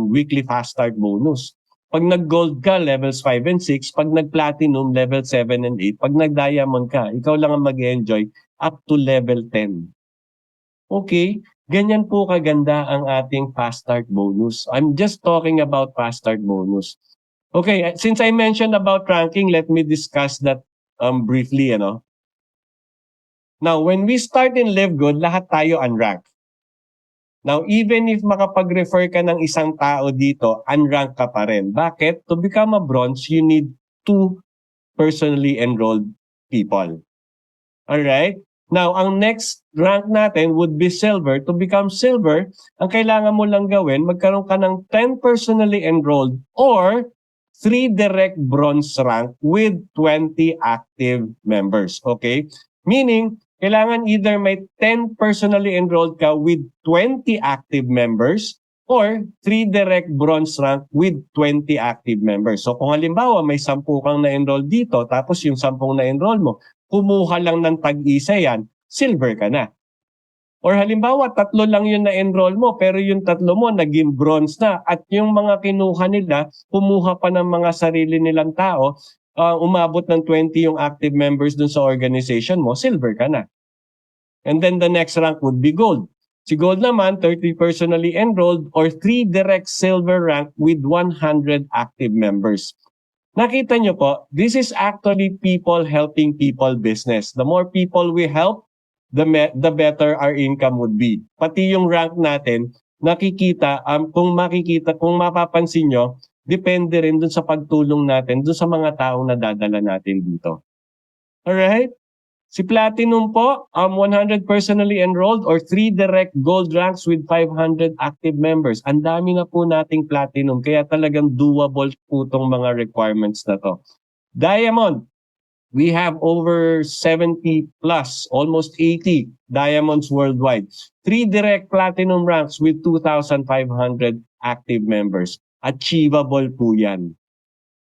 weekly fast start bonus. Pag nag-gold ka, levels 5 and 6. Pag nag-platinum, level 7 and 8. Pag nag-diamond ka, ikaw lang ang mag-enjoy up to level 10. Okay? Ganyan po kaganda ang ating fast start bonus. I'm just talking about fast start bonus. Okay, since I mentioned about ranking, let me discuss that briefly, Now, when we start in Live Good, lahat tayo unranked. Now, even if makapag-refer ka ng isang tao dito, unranked ka pa rin. Bakit? To become a bronze, you need 2 personally enrolled people. Alright? Now, ang next rank natin would be silver. To become silver, ang kailangan mo lang gawin, magkaroon ka ng 10 personally enrolled or 3 direct bronze rank with 20 active members. Okay? Meaning, kailangan either may 10 personally enrolled ka with 20 active members or 3 direct bronze rank with 20 active members. So kung halimbawa may 10 kang na-enroll dito tapos yung 10 na-enroll mo, kumuha lang ng tag-isa yan, silver ka na. Or halimbawa, 3 lang yung na-enroll mo, pero yung 3 mo naging bronze na. At yung mga kinuha nila, kumuha pa ng mga sarili nilang tao, umabot ng 20 yung active members dun sa organization mo, silver ka na. And then the next rank would be gold. Si gold naman, 30 personally enrolled or 3 direct silver rank with 100 active members. Nakita nyo po, this is actually people helping people business. The more people we help, the better our income would be. Pati yung rank natin, kung mapapansin nyo, depende rin dun sa pagtulong natin dun sa mga taong nadadala natin dito. Alright? Si Platinum po, 100 personally enrolled or 3 direct gold ranks with 500 active members. Ang dami na po nating Platinum, kaya talagang doable po itong mga requirements na to. Diamond, we have over 70 plus, almost 80 diamonds worldwide. 3 direct Platinum ranks with 2,500 active members. Achievable po yan.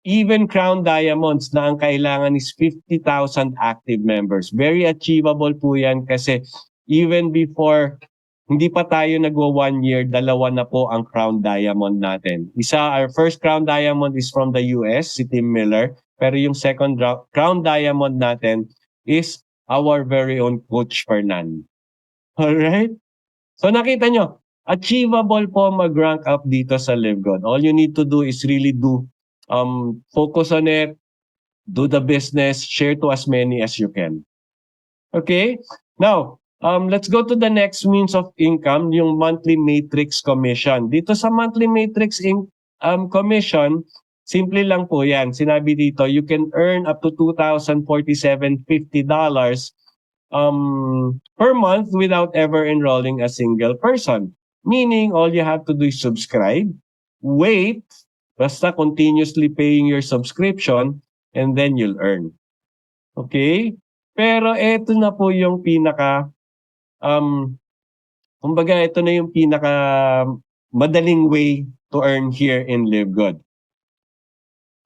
Even Crown Diamonds na ang kailangan is 50,000 active members. Very achievable po yan kasi even before, hindi pa tayo nagwa 1 year, 2 na po ang Crown Diamond natin. Our first Crown Diamond is from the US, si Tim Miller. Pero yung second Crown Diamond natin is our very own Coach Fernan. Alright? So nakita nyo, achievable po mag-rank up dito sa Live Good. All you need to do is really focus on it, do the business, share to as many as you can. Okay? Now, let's go to the next means of income, yung monthly matrix commission. Dito sa monthly matrix commission, simple lang po yan. Sinabi dito, you can earn up to $2,047.50 per month without ever enrolling a single person. Meaning, all you have to do is subscribe, wait, basta continuously paying your subscription, and then you'll earn. Okay? Pero ito na po yung kumbaga ito na yung pinaka madaling way to earn here in Live Good.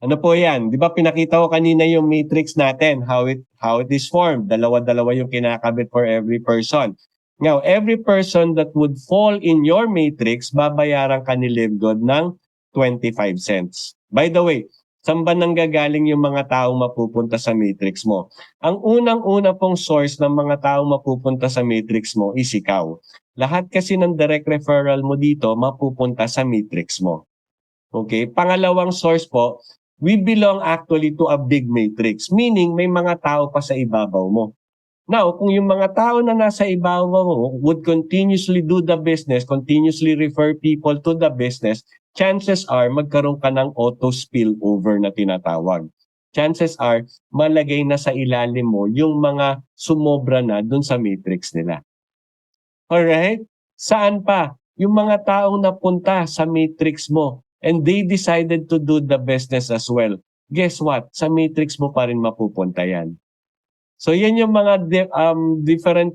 Ano po yan? Di ba pinakita ko kanina yung matrix natin, how it is formed. Dalawa-dalawa yung kinakabit for every person. Now, every person that would fall in your matrix, babayaran ka ni Live Good ng 25 cents. By the way, saan ba nanggagaling yung mga taong mapupunta sa matrix mo? Ang unang-una pong source ng mga taong mapupunta sa matrix mo is ikaw. Lahat kasi ng direct referral mo dito mapupunta sa matrix mo. Okay? Pangalawang source po, we belong actually to a big matrix. Meaning, may mga tao pa sa ibabaw mo. Now, kung yung mga tao na nasa ibabaw mo would continuously do the business, continuously refer people to the business, chances are magkaroon ka ng auto spillover na tinatawag. Chances are malagay na sa ilalim mo yung mga sumobra na dun sa matrix nila. Alright? Saan pa? Yung mga taong napunta sa matrix mo and they decided to do the business as well. Guess what? Sa matrix mo pa rin mapupunta yan. So yan yung mga different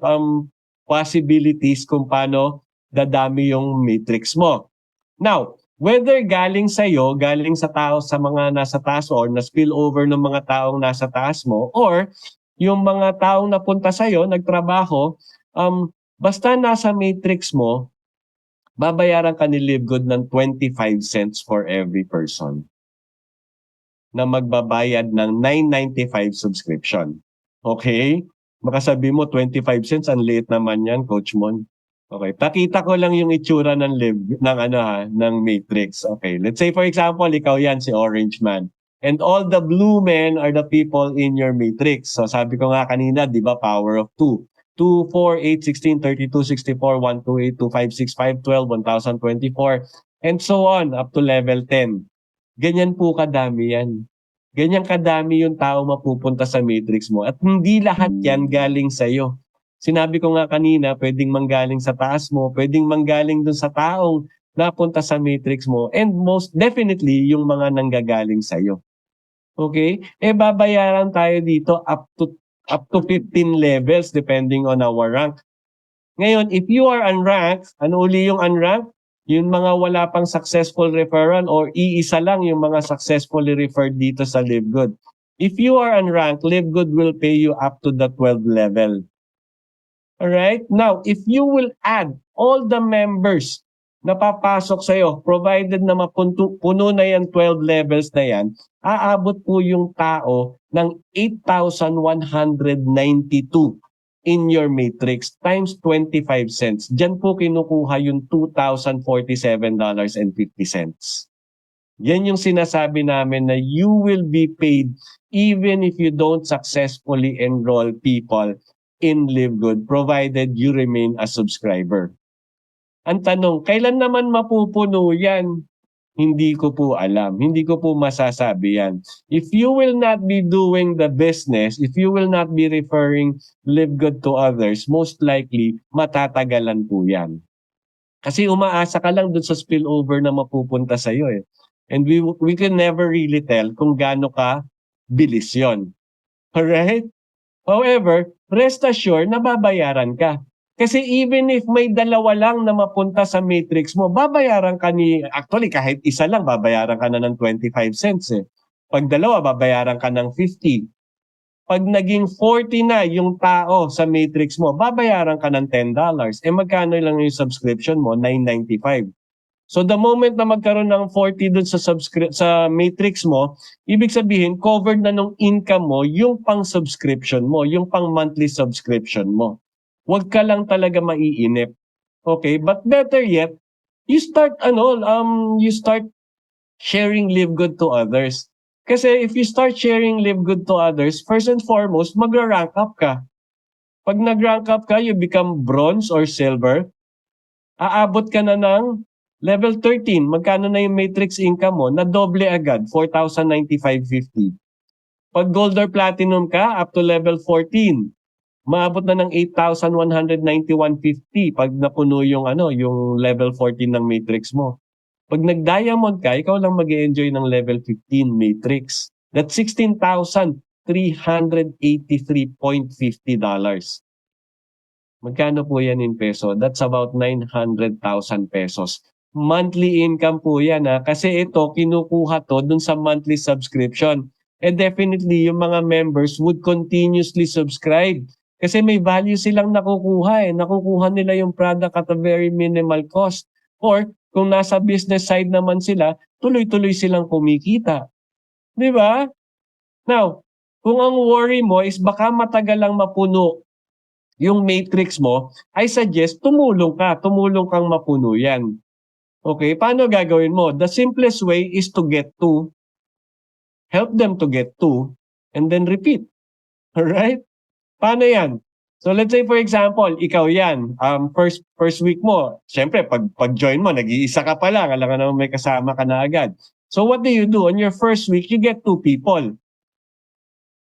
possibilities kung paano dadami yung matrix mo. Now, whether galing sa iyo, galing sa tao sa mga nasa taas or na spill over ng mga taong nasa taas mo or yung mga taong napunta sa iyo, nagtrabaho, basta nasa matrix mo, babayaran ka ni LiveGood ng 25 cents for every person na magbabayad ng $9.95 subscription. Okay? Makasabi mo 25 cents, ang liit naman yan, Coach Mon. Okay, pakita ko lang yung itsura ng ng Matrix. Okay, let's say for example, ikaw yan si Orange Man. And all the blue men are the people in your Matrix. So sabi ko nga kanina, 'di ba, power of 2. 2, 4, 8, 16, 32, 64, 128, 256, 512, 1024, and so on up to level 10. Ganyan po kadami yan. Ganyan kadami yung tao mapupunta sa matrix mo at hindi lahat yan galing sa'yo. Sinabi ko nga kanina, pwedeng manggaling sa taas mo, pwedeng manggaling dun sa taong napunta sa matrix mo, and most definitely yung mga nanggagaling sa'yo. Okay? Babayaran tayo dito up to 15 levels depending on our rank. Ngayon, if you are unranked, ano uli yung unranked? Yung mga wala pang successful referral or iisa lang yung mga successfully referred dito sa LiveGood. If you are unranked, LiveGood will pay you up to the 12 level. Alright? Now, if you will add all the members na papasok sa'yo, provided na puno na yan 12 levels na yan, aabot po yung tao ng 8,192 in your matrix times 25 cents. Diyan po kinukuha yung $2,047.50. Yan yung sinasabi namin na you will be paid even if you don't successfully enroll people in LiveGood provided you remain a subscriber. Ang tanong, kailan naman mapupuno yan? Hindi ko po alam. Hindi ko po masasabi yan. If you will not be doing the business, if you will not be referring LiveGood to others, most likely, matatagalan po yan. Kasi umaasa ka lang dun sa spillover na mapupunta sa'yo eh. And we can never really tell kung gaano ka bilis yon. Alright? However, rest assured na babayaran ka. Kasi even if may dalawa lang na mapunta sa matrix mo, babayaran ka actually kahit isa lang, babayaran ka na ng 25 cents eh. Pag dalawa, babayaran ka ng 50. Pag naging 40 na yung tao sa matrix mo, babayaran ka ng $10. Magkano lang yung subscription mo? $9.95. So the moment na magkaroon ng 40 dun sa matrix mo, ibig sabihin covered na nung income mo yung pang-subscription mo, yung pang-monthly subscription mo. Huwag ka lang talaga maiinip. Okay, but better yet, you start sharing LiveGood to others. Kasi if you start sharing LiveGood to others, first and foremost, magra-rank up ka. Pag nag-rank up ka, you become bronze or silver. Aabot ka na ng level 13, magkano na yung matrix income mo? Na doble agad, 4,095.50. Pag gold or platinum ka, up to level 14, maabot na ng 8,191.50 pag napuno yung yung level 14 ng matrix mo. Pag nag-diamond ka, ikaw lang mag-enjoy ng level 15 matrix. That's $16,383.50. Magkano po yan in peso? That's about 900,000 pesos. Monthly income po yan kasi ito kinukuha to dun sa monthly subscription. And definitely yung mga members would continuously subscribe kasi may value silang nakukuha Nakukuha nila yung product at a very minimal cost. Or kung nasa business side naman sila, tuloy-tuloy silang kumikita. Di ba? Now, kung ang worry mo is baka matagal lang mapuno yung matrix mo, I suggest tumulong kang mapuno yan. Okay, paano gagawin mo? The simplest way is to get to, help them to get to, and then repeat. Alright? Paano yan? So let's say for example, ikaw yan, first week mo, syempre pag join mo, nag-iisa ka pa lang, alam ka naman may kasama ka na agad. So what do? On your first week, you get 2 people.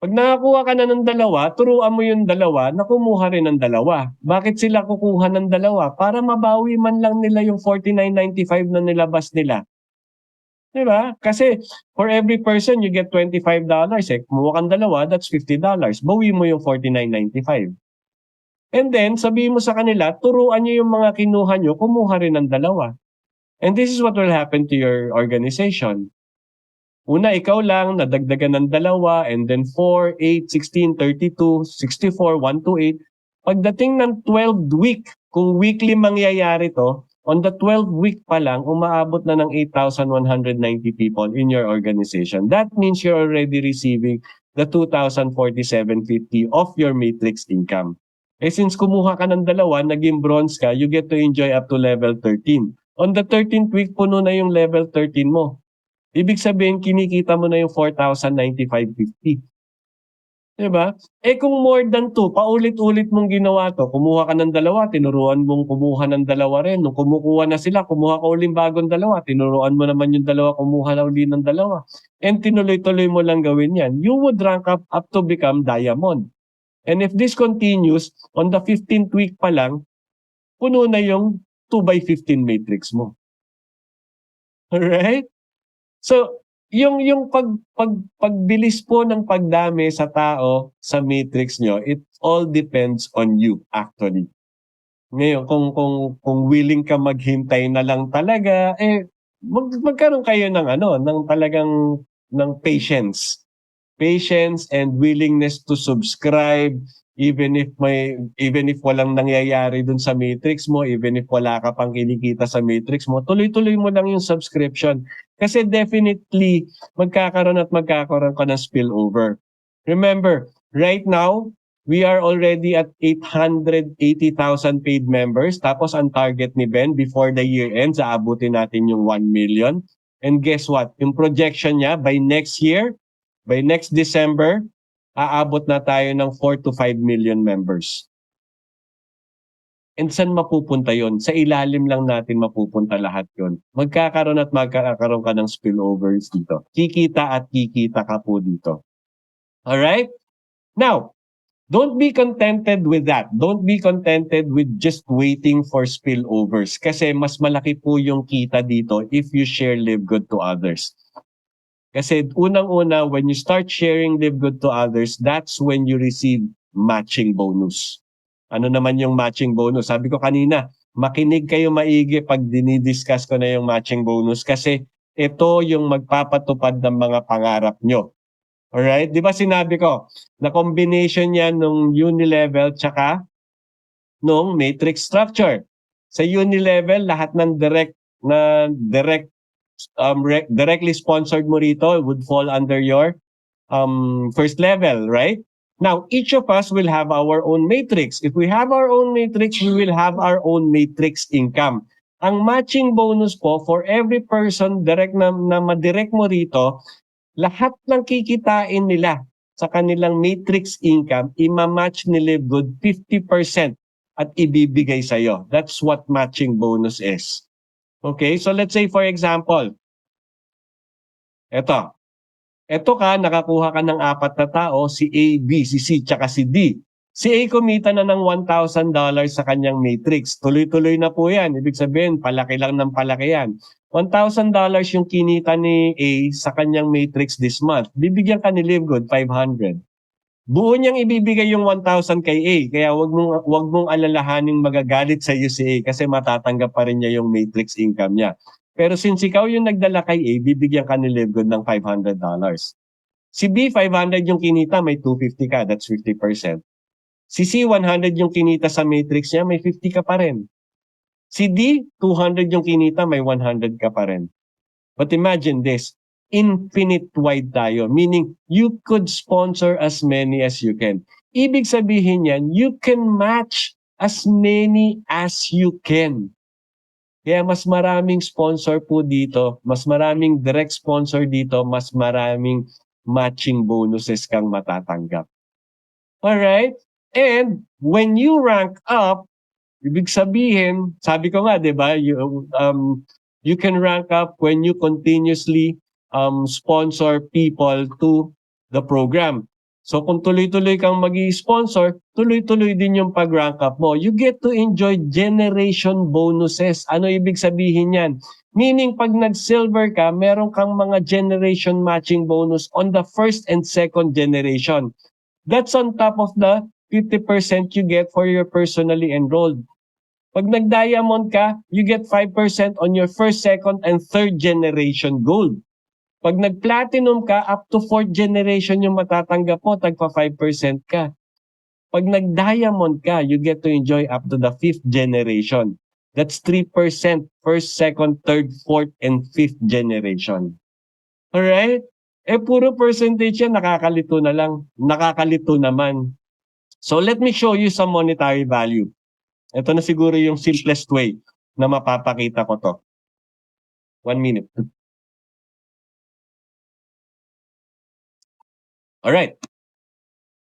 Pag nakakuha ka na ng dalawa, turuan mo yung dalawa na kumuha rin ng dalawa. Bakit sila kukuha ng dalawa? Para mabawi man lang nila yung 49.95 na nilabas nila. Diba? Kasi for every person, you get $25. Kumuha kang dalawa, that's $50. Bawi mo yung 49.95. And then, sabihin mo sa kanila, turuan nyo yung mga kinuha nyo, kumuha rin ng dalawa. And this is what will happen to your organization. Una, ikaw lang, nadagdagan ng dalawa, and then 4, 8, 16, 32, 64, 128. Pagdating ng 12th week, kung weekly mangyayari to, on the 12th week pa lang, umaabot na ng 8,190 people in your organization. That means you're already receiving the 2,047.50 of your matrix income. Eh since kumuha ka ng dalawa, naging bronze ka, you get to enjoy up to level 13. On the 13th week, puno na yung level 13 mo. Ibig sabihin, kinikita mo na yung 4,095.50. Diba? Eh kung more than 2, paulit-ulit mong ginawa to, kumuha ka ng dalawa, tinuruan mong kumuha ng dalawa rin. Nung kumukuha na sila, kumuha ka uling bagong dalawa, tinuruan mo naman yung dalawa, kumuha na uli ng dalawa. And tinuloy-tuloy mo lang gawin yan. You would rank up to become diamond. And if this continues, on the 15th week pa lang, puno na yung 2x15 matrix mo. Alright? So, yung pagbilis po ng pagdami sa tao sa matrix nyo, it all depends on you actually. Ngayon, kung willing ka maghintay na lang talaga, magkaroon kayo ng ng talagang ng patience. Patience and willingness to subscribe even if walang nangyayari dun sa matrix mo, even if wala ka pang kinikita sa matrix mo, tuloy-tuloy mo lang yung subscription. Kasi definitely magkakaroon ka ng spillover. Remember, right now, we are already at 880,000 paid members. Tapos ang target ni Ben before the year ends, aabutin natin yung 1 million. And guess what? Yung projection niya by next year, by next December, aabot na tayo ng 4 to 5 million members. And saan mapupunta yon? Sa ilalim lang natin mapupunta lahat yon. Magkakaroon ka ng spillovers dito. Kikita ka po dito. Alright? Now, don't be contented with that. Don't be contented with just waiting for spillovers. Kasi mas malaki po yung kita dito if you share Live Good to others. Kasi unang-una, when you start sharing Live Good to others, that's when you receive matching bonus. Ano naman yung matching bonus? Sabi ko kanina, makinig kayo maigi pag dinidiscuss ko na yung matching bonus kasi ito yung magpapatupad ng mga pangarap nyo. Alright? Di ba sinabi ko, na combination yan nung unilevel tsaka nung matrix structure. Sa unilevel, lahat ng directly sponsored mo rito would fall under your first level, right? Now, each of us will have our own matrix. If we have our own matrix, we will have our own matrix income. Ang matching bonus po, for every person direct na madirect mo rito, lahat ng kikitain nila sa kanilang matrix income, ima-match ni Live Good 50% at ibibigay sa'yo. That's what matching bonus is. Okay, so let's say for example, eto ka, nakakuha ka ng 4 na tao, si A, B, si C, tsaka si D. Si A kumita na ng $1,000 sa kanyang matrix. Tuloy-tuloy na po yan. Ibig sabihin, palaki lang ng palaki yan. $1,000 yung kinita ni A sa kanyang matrix this month. Bibigyan ka ni Live Good 500. Buo niyang ibibigay yung 1,000 kay A. Kaya wag mong alalahaning magagalit sa iyo si A kasi matatanggap pa rin niya yung matrix income niya. Pero since ikaw yung nagdala kay A, bibigyan ka ni Live Good ng $500. Si B, 500 yung kinita, may 250 ka. That's 50%. Si C, 100 yung kinita sa matrix niya, may 50 ka pa rin. Si D, 200 yung kinita, may 100 ka pa rin. But imagine this, infinite wide tayo. Meaning, you could sponsor as many as you can. Ibig sabihin yan, you can match as many as you can. Kaya mas maraming sponsor po dito, mas maraming direct sponsor dito, mas maraming matching bonuses kang matatanggap. Alright? And when you rank up, ibig sabihin, sabi ko nga, 'di ba, you can rank up when you continuously sponsor people to the program. So kung tuloy-tuloy kang magi-sponsor, tuloy-tuloy din yung pag-rank up mo. You get to enjoy generation bonuses. Ano ibig sabihin yan? Meaning pag nag-silver ka, meron kang mga generation matching bonus on the first and second generation. That's on top of the 50% you get for your personally enrolled. Pag nag-diamond ka, you get 5% on your first, second, and third generation gold. Pag nag-platinum ka, up to fourth generation yung matatanggap mo, tagpa 5% ka. Pag nag-diamond ka, you get to enjoy up to the fifth generation. That's 3%, first, second, third, fourth, and fifth generation. Alright? Puro percentage yan, nakakalito na lang. Nakakalito naman. So let me show you some monetary value. Ito na siguro yung simplest way na mapapakita ko to. 1 minute. Alright.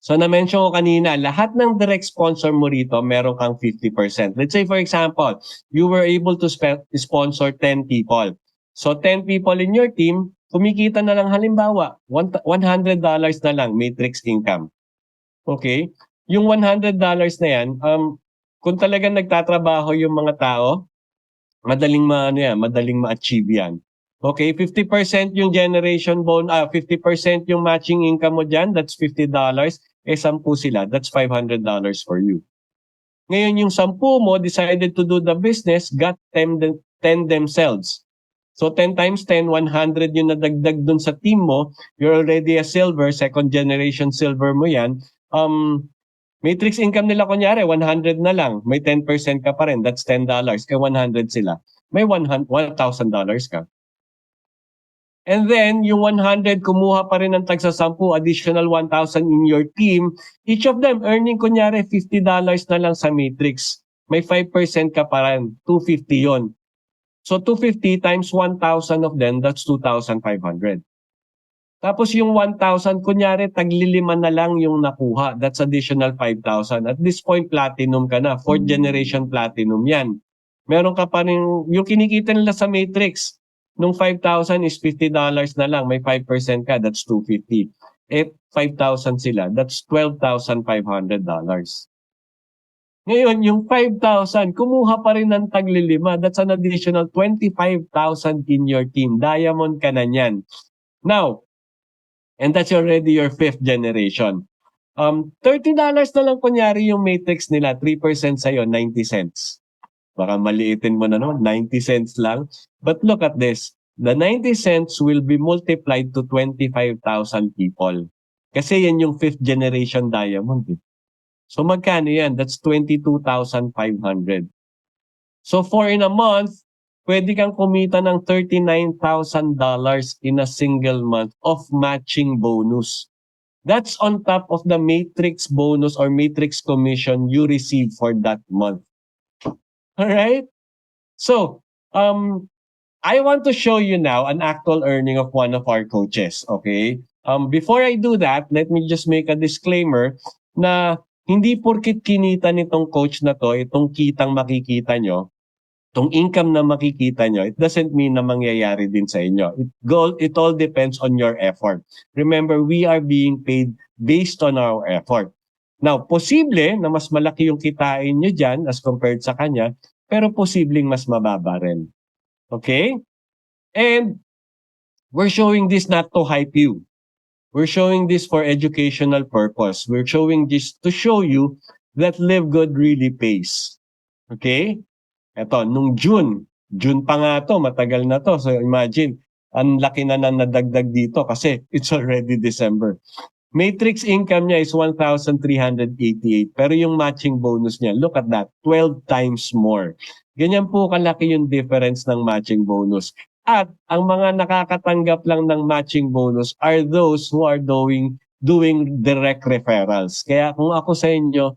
So na-mention ko kanina, lahat ng direct sponsor mo rito, meron kang 50%. Let's say for example, you were able to sponsor 10 people. So 10 people in your team, kumikita na lang halimbawa, $100 na lang matrix income. Okay? Yung $100 na yan, kung talagang nagtatrabaho yung mga tao, madaling ma-achieve yan. Okay, 50% yung generation 50% yung matching income mo dyan, that's $50. 10 sila, that's $500 for you. Ngayon yung 10 mo decided to do the business, got 10 themselves. So 10 times 10, 100 yung nadagdag dun sa team mo, you're already a silver, second generation silver mo yan. Matrix income nila kunyari, 100 na lang, may 10% ka pa rin, that's $10. 100 sila, may $1,000 ka. And then, yung 100, kumuha pa rin ng tagsa 10, additional 1,000 in your team. Each of them earning kunyari $50 na lang sa matrix. May 5% ka pa rin, 250 yon. So 250 times 1,000 of them, that's 2,500. Tapos yung 1,000, kunyari taglilima na lang yung nakuha. That's additional 5,000. At this point, platinum ka na. Fourth generation platinum yan. Meron ka pa rin, yung kinikita nila sa matrix, nung 5,000 is $50 na lang. May 5% ka, that's 250. 5,000 sila, that's $12,500. Ngayon, yung 5,000, kumuha pa rin ng taglilima. That's an additional 25,000 in your team. Diamond ka na niyan. Now, and that's already your fifth generation. $30 na lang kunyari yung matrix nila, 3% sa'yo, 90 cents. Baka maliitin mo na naman, 90 cents lang. But look at this. The 90 cents will be multiplied to 25,000 people. Kasi yan yung fifth generation diamond. So magkano yan? That's 22,500. So for in a month, pwede kang kumita ng $39,000 in a single month of matching bonus. That's on top of the matrix bonus or matrix commission you receive for that month. Alright? So, I want to show you now an actual earning of one of our coaches, okay? Before I do that, let me just make a disclaimer na hindi porkit kinita nitong coach na to, itong kitang makikita nyo, itong income na makikita nyo, it doesn't mean na mangyayari din sa inyo. It all depends on your effort. Remember, we are being paid based on our effort. Now, posible na mas malaki yung kitain nyo dyan as compared sa kanya, pero posibleng mas mababa rin. Okay? And we're showing this not to hype you. We're showing this for educational purpose. We're showing this to show you that Live Good really pays. Okay? Eto, nung June pa nga to, matagal na to. So imagine, ang laki na nadagdag dito kasi it's already December. Matrix income niya is 1,388. Pero yung matching bonus niya, look at that, 12 times more. Ganyan po kalaki yung difference ng matching bonus. At ang mga nakakatanggap lang ng matching bonus are those who are doing direct referrals. Kaya kung ako sa inyo,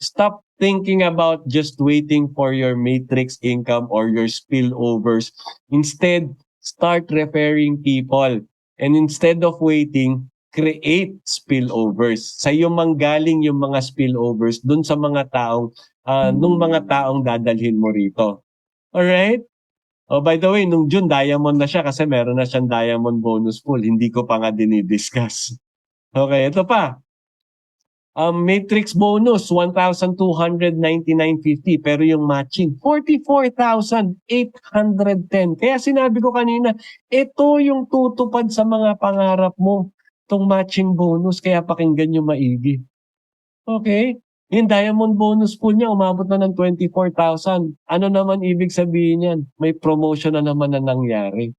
stop thinking about just waiting for your matrix income or your spillovers. Instead, start referring people. And instead of waiting, create spillovers. Sa'yo manggaling yung mga spillovers dun sa mga nung mga taong dadalhin mo rito. Alright? Oh, by the way, nung June, diamond na siya kasi meron na siyang diamond bonus pool. Hindi ko pa nga dinidiscuss. Okay, ito pa. Matrix bonus, 1,299.50. Pero yung matching, 44,810. Kaya sinabi ko kanina, ito yung tutupad sa mga pangarap mo. Itong matching bonus, kaya pakinggan nyo maigi. Okay? Yung diamond bonus pool niya, umabot na ng 24,000. Ano naman ibig sabihin yan? May promotion na naman na nangyari.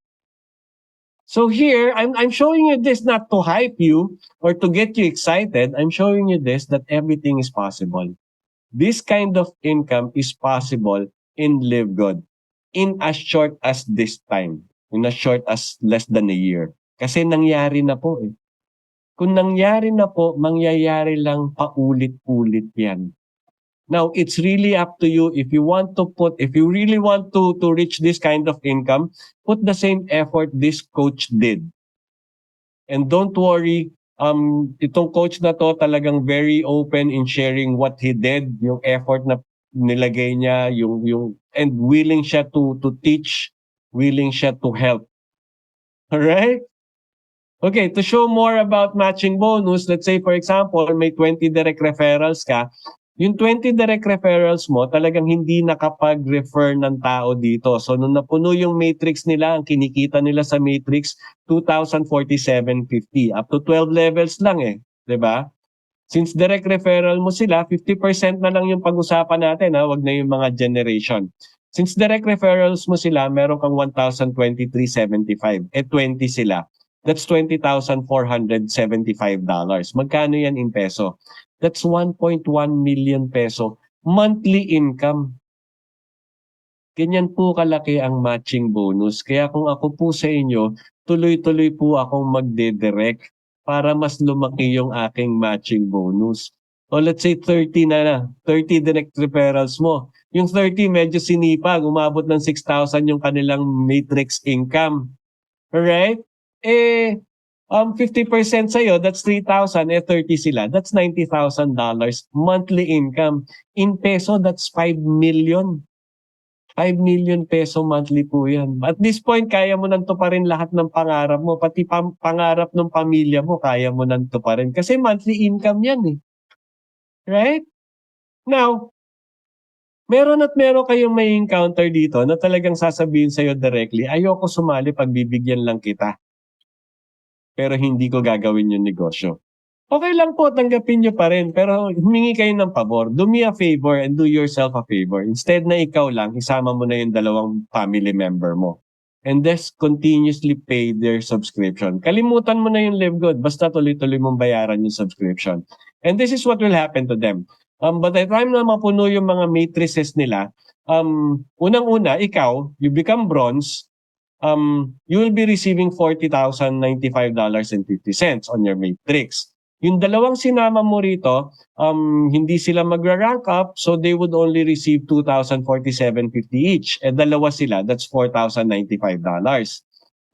So here, I'm showing you this not to hype you or to get you excited. I'm showing you this that everything is possible. This kind of income is possible in Live Good in as short as this time. In as short as less than a year. Kasi nangyari na po eh. Kung nangyari na po, mangyayari lang paulit-ulit yan. Now, it's really up to you if you really want to reach this kind of income, put the same effort this coach did. And don't worry, itong coach na to talagang very open in sharing what he did, yung effort na nilagay niya, and willing siya to teach, willing siya to help. Alright? Okay, to show more about matching bonus, let's say for example, may 20 direct referrals ka, yung 20 direct referrals mo, talagang hindi nakapag-refer ng tao dito. So, nung napuno yung matrix nila, ang kinikita nila sa matrix, 2,047.50. Up to 12 levels lang eh. 'Di ba? Since direct referral mo sila, 50% na lang yung pag-usapan natin. Wag na yung mga generation. Since direct referrals mo sila, meron kang 1,023.75. 20 sila. That's $20,475. Magkano yan in peso? That's 1.1 million peso monthly income. Ganyan po kalaki ang matching bonus. Kaya kung ako po sa inyo, tuloy-tuloy po akong magde-direct para mas lumaki yung aking matching bonus. O let's say 30 na, 30 direct referrals mo. Yung 30 medyo sinipag, umabot ng 6,000 yung kanilang matrix income. Alright? 50% sa'yo, that's 3,000, 30 sila, that's $90,000 monthly income. In peso, that's 5 million. 5 million peso monthly po yan. At this point, kaya mo nang tuparin lahat ng pangarap mo, pati pangarap ng pamilya mo, kaya mo nang tuparin. Kasi monthly income yan eh. Right? Now, meron kayong may encounter dito na talagang sasabihin sa'yo directly, ayoko sumali pag bibigyan lang kita. Pero hindi ko gagawin yung negosyo. Okay lang po, tanggapin nyo pa rin. Pero humingi kayo ng pabor. Do me a favor and do yourself a favor. Instead na ikaw lang, isama mo na yung dalawang family member mo. And just continuously pay their subscription. Kalimutan mo na yung Live Good. Basta tuloy-tuloy mong bayaran yung subscription. And this is what will happen to them. But the time na mapuno yung mga matrices nila, unang-una, ikaw, you become bronze, you will be receiving $40,095.50 on your matrix. Yung dalawang sinama mo rito, hindi sila magra-rank up, so they would only receive $2,047.50 each. Dalawa sila, that's $4,095.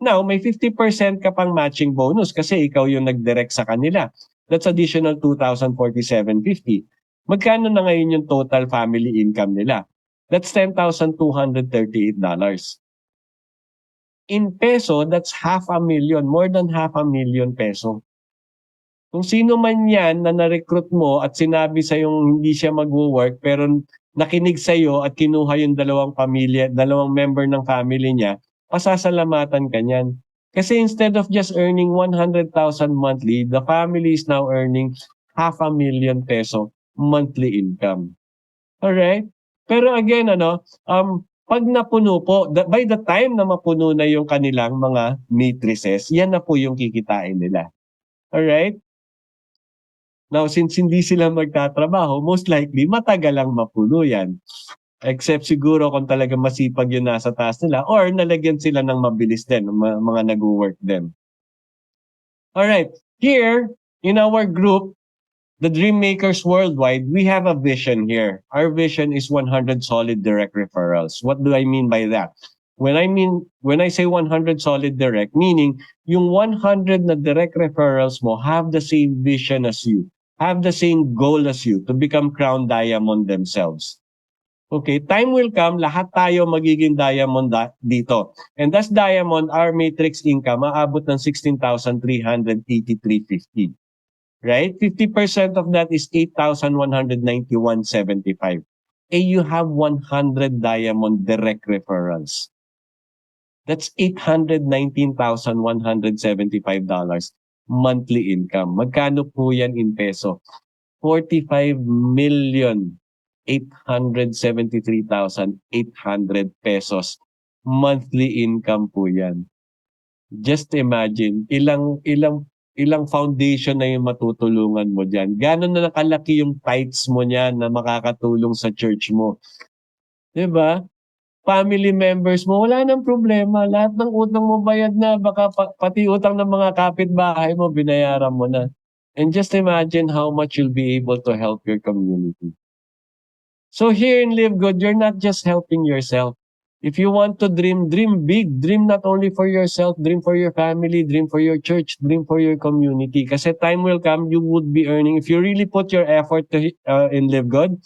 Now, may 50% ka pang matching bonus kasi ikaw yung nag-direct sa kanila. That's additional $2,047.50. Magkano na ngayon yung total family income nila? That's $10,238. In peso, that's $500,000, more than $500,000 peso. Kung sino man yan na na-recruit mo at sinabi sa yung hindi siya mag-work pero nakinig sa iyo at kinuha yung dalawang member ng family niya, pasasalamatan ka niyan. Kasi instead of just earning 100,000 monthly, the family is now earning $500,000 peso monthly income. Alright? Pero again, pag napuno po, by the time na mapuno na yung kanilang mga matrices, yan na po yung kikitain nila. Alright? Now, since hindi sila magtatrabaho, most likely, matagal lang mapuno yan. Except siguro kung talaga masipag yung nasa taas nila or nalagyan sila ng mabilis din, mga nag-work din. Alright, here, in our group, the Dream Makers Worldwide, we have a vision here. Our vision is 100 solid direct referrals. What do I mean by that? When I say 100 solid direct, meaning yung 100 na direct referrals mo have the same vision as you, have the same goal as you to become crown diamond themselves. Okay, time will come, lahat tayo magiging diamond dito. And as diamond, our matrix income aabot ng 16,383.50. Right? 50% of that is 8,191.75. You have 100 diamond direct referrals. That's $819,175 monthly income. Magkano po yan in peso? 45,873,800 pesos. Monthly income po yan. Just imagine, ilang foundation na yung matutulungan mo dyan. Gano'n na nakalaki yung tithes mo niyan na makakatulong sa church mo. 'Di ba? Family members mo, wala nang problema. Lahat ng utang mo bayad na. Baka pati utang ng mga kapitbahay mo, binayaran mo na. And just imagine how much you'll be able to help your community. So here in Live Good, you're not just helping yourself. If you want to dream, dream big. Dream not only for yourself, dream for your family, dream for your church, dream for your community. Kasi time will come, you would be earning. If you really put your effort in Live Good,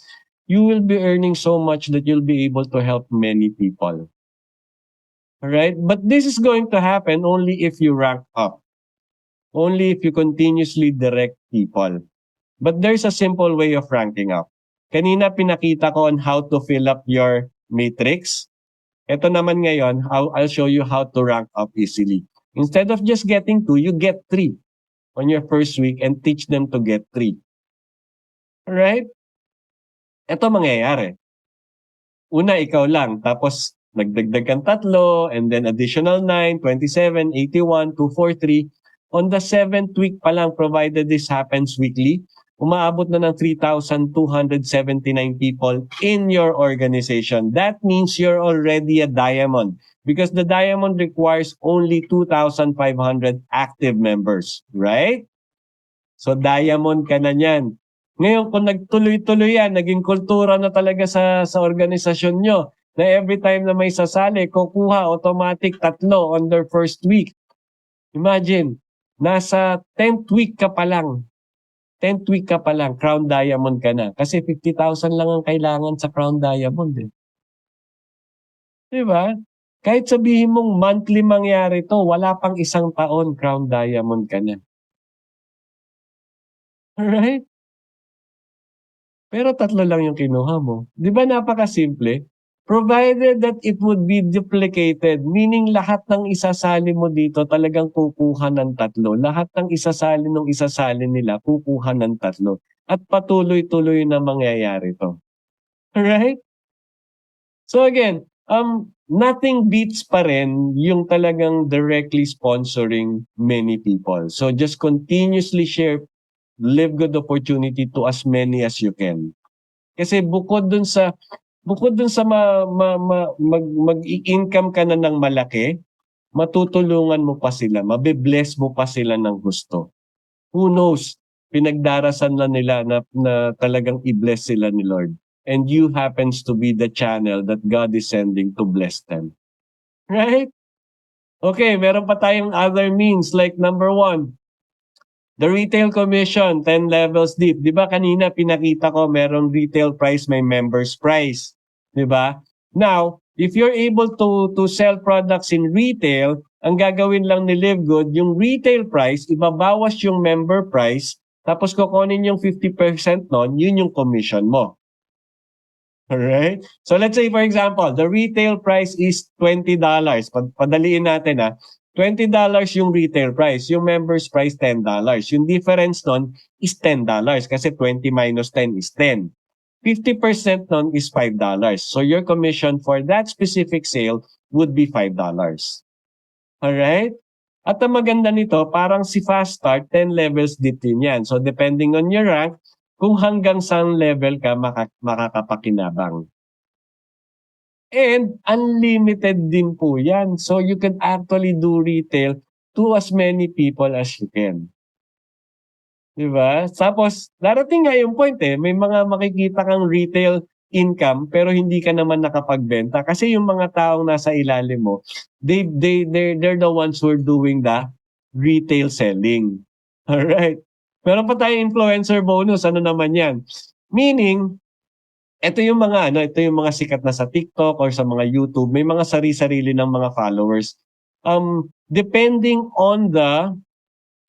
you will be earning so much that you'll be able to help many people. Alright? But this is going to happen only if you rank up. Only if you continuously direct people. But there's a simple way of ranking up. Kanina pinakita ko on how to fill up your matrix. Ito naman ngayon, I'll show you how to rank up easily. Instead of just getting 2, you get 3 on your first week and teach them to get 3. Alright? Ito mangyayari. Una, ikaw lang. Tapos, nagdagdag kang 3, and then additional 9, 27, 81, 243. On the 7th week pa lang, provided this happens weekly, umaabot na ng 3,279 people in your organization. That means you're already a diamond because the diamond requires only 2,500 active members, right? So diamond ka na niyan. Ngayon, kung nagtuloy-tuloy yan, naging kultura na talaga sa organisasyon nyo, na every time na may sasali, kukuha automatic 3 on their first week. Imagine, nasa 10th week ka pa lang. 10th week ka pa lang, Crown Diamond ka na. Kasi 50,000 lang ang kailangan sa Crown Diamond. Eh. Diba? Kahit sabihin mong monthly mangyari to, wala pang 1 taon, Crown Diamond ka na. Alright? Pero 3 lang yung kinuha mo. Di ba napakasimple? Provided that it would be duplicated, meaning lahat ng isasali mo dito talagang kukuha ng 3. Lahat ng isasali nila kukuha ng 3. At patuloy-tuloy na mangyayari to. Alright? So again, nothing beats pa rin yung talagang directly sponsoring many people. So just continuously share Live Good opportunity to as many as you can. Kasi bukod dun sa mag-income ka na ng malaki, matutulungan mo pa sila, mabibless mo pa sila ng gusto. Who knows, pinagdarasan na nila na talagang i-bless sila ni Lord. And you happens to be the channel that God is sending to bless them. Right? Okay, meron pa tayong other means like number 1, the retail commission, 10 levels deep. Di ba kanina pinakita ko merong retail price, may members price. Di ba? Now, if you're able to sell products in retail, ang gagawin lang ni Live Good, yung retail price, ibabawas yung member price, tapos kukunin yung 50% nun, yun yung commission mo. Alright? So let's say for example, the retail price is $20. Padaliin natin $20 yung retail price. Yung members price, $10. Yung difference nun is $10 kasi 20 minus 10 is 10. 50% nun is $5. So your commission for that specific sale would be $5. Alright? At ang maganda nito, parang si Fast Start, 10 levels deep din yan. So depending on your rank, kung hanggang saan level ka makakapakinabang. And unlimited din po yan. So you can actually do retail to as many people as you can. Diba? Tapos, darating nga yung point may mga makikita kang retail income pero hindi ka naman nakapagbenta kasi yung mga taong nasa ilalim mo, they're the ones who are doing the retail selling. Alright. Meron pa tayong influencer bonus. Ano naman yan? Meaning, ito yung mga sikat na sa TikTok or sa mga YouTube, may mga sari-sarili ng mga followers. Depending on the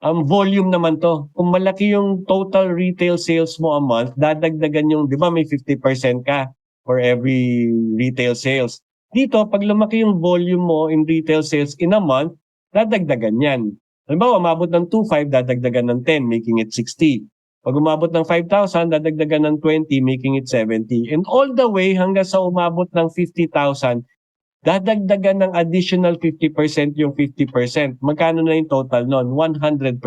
volume naman 'to. Kung malaki yung total retail sales mo a month, dadagdagan yung 'di ba may 50% ka for every retail sales. Dito 'pag lumaki yung volume mo in retail sales in a month, dadagdagan 'yan. Halimbawa, umabot ng 2.5, dadagdagan ng 10, making it 60. 'Pag umabot ng 5,000, dadagdagan ng 20, making it 70. And all the way hanggang sa umabot ng 50,000, dadagdagan ng additional 50% yung 50%. Magkano na yung total nun? 100%.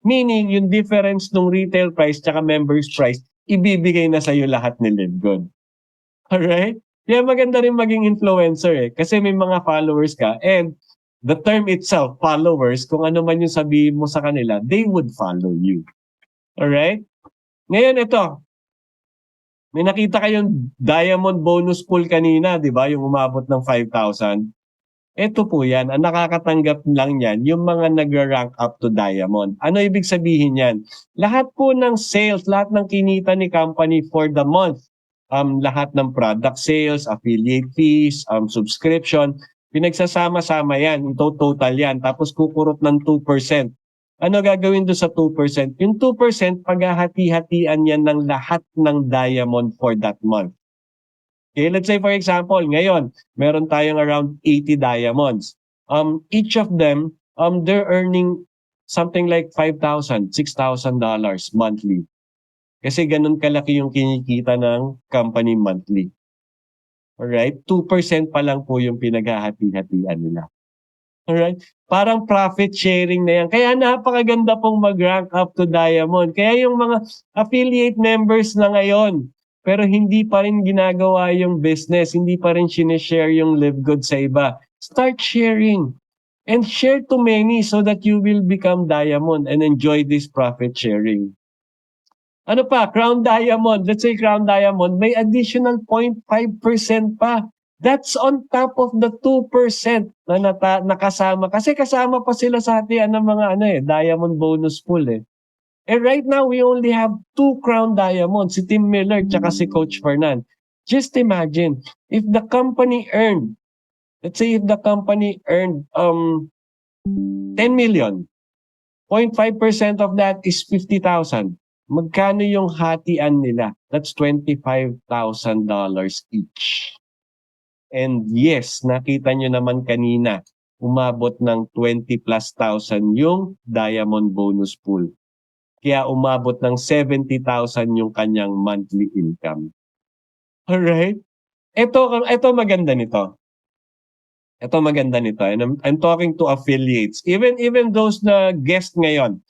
Meaning, yung difference ng retail price tsaka members price, ibibigay na sa'yo lahat ni LiveGood. Alright? Kaya maganda rin maging influencer kasi may mga followers ka and the term itself, followers, kung ano man yung sabihin mo sa kanila, they would follow you. Alright? Ngayon ito, may nakita kayong diamond bonus pool kanina, di ba? Yung umabot ng 5,000. Ito po yan, ang nakakatanggap lang yan, yung mga nagra-rank up to diamond. Ano ibig sabihin yan? Lahat po ng sales, lahat ng kinita ni company for the month, lahat ng product sales, affiliate fees, subscription, pinagsasama-sama yan, total yan, tapos kukurot ng 2%. Ano gagawin doon sa 2%? Yung 2%, paghahati-hatian yan ng lahat ng diamond for that month. Okay, let's say for example, ngayon, meron tayong around 80 diamonds. Each of them, they're earning something like $5,000, $6,000 monthly. Kasi ganun kalaki yung kinikita ng company monthly. Alright? 2% pa lang po yung pinaghahati-hatian nila. Alright? Parang profit sharing na yan. Kaya napakaganda pong mag-rank up to diamond. Kaya yung mga affiliate members na ngayon, pero hindi pa rin ginagawa yung business, hindi pa rin sinishare yung live good sa iba. Start sharing. And share to many so that you will become diamond and enjoy this profit sharing. Ano pa? Crown Diamond. Let's say Crown Diamond, may additional 0.5% pa. That's on top of the 2% na nakasama. Kasi kasama pa sila sa hatian ng mga diamond bonus pool And right now, we only have 2 Crown Diamonds, si Tim Miller tsaka si Coach Fernan. Just imagine, if the company earned, let's say if the company earned 10 million, 0.5% of that is 50,000. Magkano yung hatian nila? That's $25,000 each. And yes, nakita nyo naman kanina, umabot ng 20 plus thousand yung diamond bonus pool. Kaya umabot ng 70,000 yung kanyang monthly income. Alright? Ito maganda nito. Ito maganda nito. And I'm talking to affiliates. Even those na guest ngayon.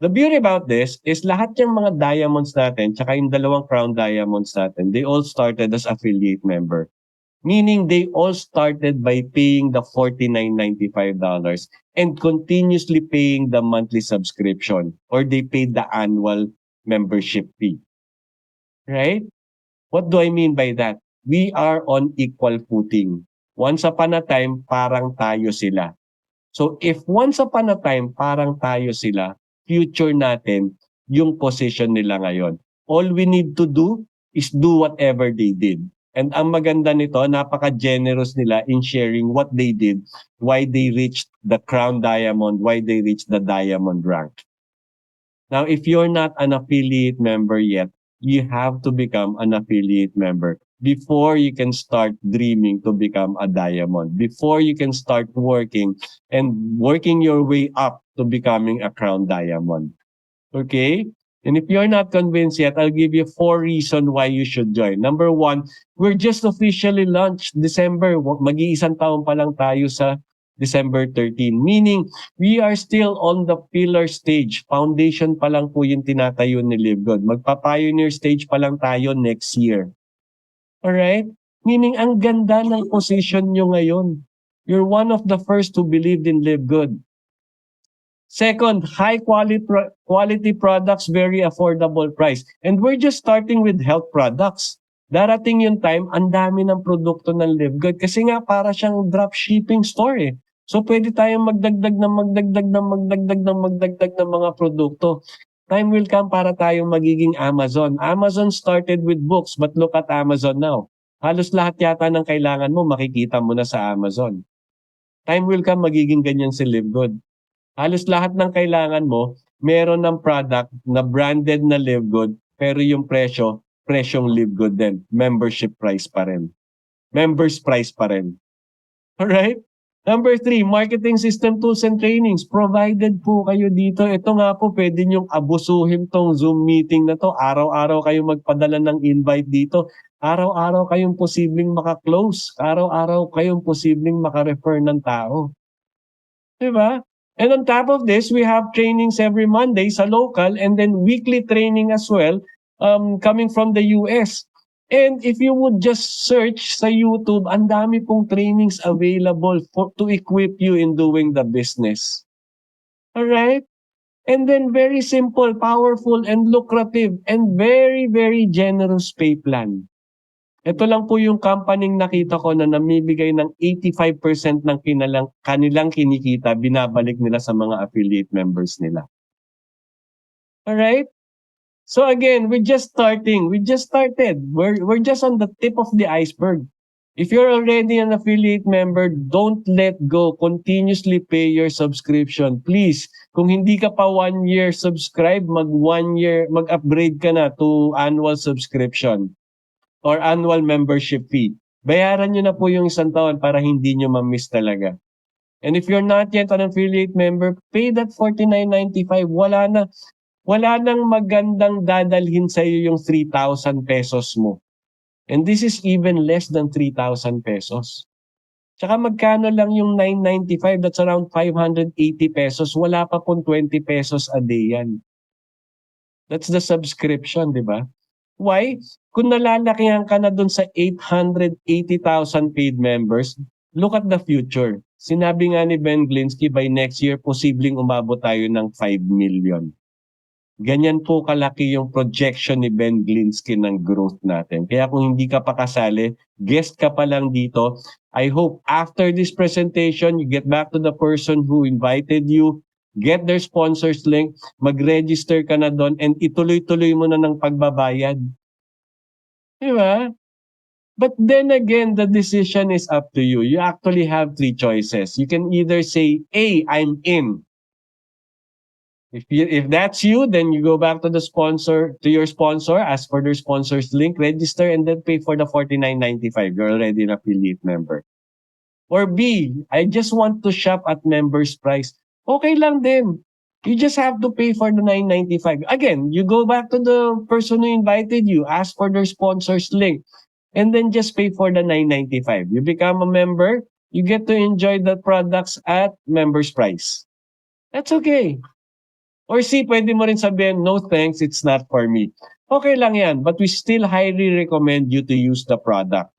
The beauty about this is lahat yung mga diamonds natin, tsaka yung 2 crown diamonds natin, they all started as affiliate member. Meaning they all started by paying the $49.95 and continuously paying the monthly subscription or they paid the annual membership fee. Right? What do I mean by that? We are on equal footing. Once upon a time, parang tayo sila. So if once upon a time, parang tayo sila, future natin, yung position nila ngayon. All we need to do is do whatever they did. And ang maganda nito, napaka-generous nila in sharing what they did, why they reached the crown diamond, why they reached the diamond rank. Now, if you're not an affiliate member yet, you have to become an affiliate member before you can start dreaming to become a diamond, before you can start working and working your way up to becoming a crown diamond. Okay? And if you're not convinced yet, I'll give you 4 reasons why you should join. Number 1, we're just officially launched December. Mag-iisang taon pa lang tayo sa December 13. Meaning, we are still on the pillar stage. Foundation pa lang po yung tinatayo ni LiveGood. Magpa-pioneer stage pa lang tayo next year. Alright? Meaning, ang ganda ng position nyo ngayon. You're one of the first who believed in LiveGood. Second, high quality products, very affordable price. And we're just starting with health products. Darating yung time, ang dami ng produkto ng Live Good kasi nga para siyang dropshipping store eh. So pwede tayong magdagdag ng mga produkto. Time will come para tayong magiging Amazon. Amazon started with books, but look at Amazon now. Halos lahat yata ng kailangan mo makikita mo na sa Amazon. Time will come magiging ganyan si Live Good. Halos lahat ng kailangan mo, meron ng product na branded na Live Good, pero yung presyo, presyong Live Good din. Membership price pa rin. Members price pa rin. Alright? Number 3, marketing system tools and trainings. Provided po kayo dito. Ito nga po, pwede nyong abusuhin tong Zoom meeting na to. Araw-araw kayo magpadala ng invite dito. Araw-araw kayong posibleng maka-close. Araw-araw kayong posibleng maka-refer ng tao. Diba? And on top of this, we have trainings every Monday sa local and then weekly training as well coming from the US. And if you would just search sa YouTube, ang dami pong trainings available to equip you in doing the business. Alright? And then very simple, powerful, and lucrative, and very, very generous pay plan. Ito lang po yung company nakita ko na namibigay ng 85% ng kanilang kinikita, binabalik nila sa mga affiliate members nila. Alright? So again, we're just starting. We just started. We're just on the tip of the iceberg. If you're already an affiliate member, don't let go. Continuously pay your subscription. Please, kung hindi ka pa 1 year subscribe, mag-upgrade ka na to annual subscription or annual membership fee. Bayaran nyo na po yung 1 taon para hindi nyo ma-miss talaga. And if you're not yet an affiliate member, pay that $49.95. Wala nang magandang dadalhin sa iyo yung 3,000 pesos mo. And this is even less than 3,000 pesos. Tsaka magkano lang yung 995, that's around 580 pesos. Wala pa pong 20 pesos a day yan. That's the subscription, di ba? Why? Kung nalalakihan ka na dun sa 880,000 paid members, look at the future. Sinabi nga ni Ben Glinsky, by next year, posibleng umabot tayo ng 5 million. Ganyan po kalaki yung projection ni Ben Glinsky ng growth natin. Kaya kung hindi ka pa kasali, guest ka pa lang dito. I hope after this presentation, you get back to the person who invited you, get their sponsors link, mag-register ka na doon, and ituloy-tuloy mo na ng pagbabayad. Diba? But then again, the decision is up to you. You actually have 3 choices. You can either say, A, I'm in. If that's you, then you go back to your sponsor, ask for their sponsor's link, register, and then pay for the $49.95. You're already an affiliate member. Or B, I just want to shop at members price. Okay lang din. You just have to pay for the $9.95. Again, you go back to the person who invited you, ask for their sponsor's link, and then just pay for the $9.95. You become a member, you get to enjoy the products at members price. That's okay. Or C, pwede mo rin sabihin, no thanks, it's not for me. Okay lang yan, but we still highly recommend you to use the product.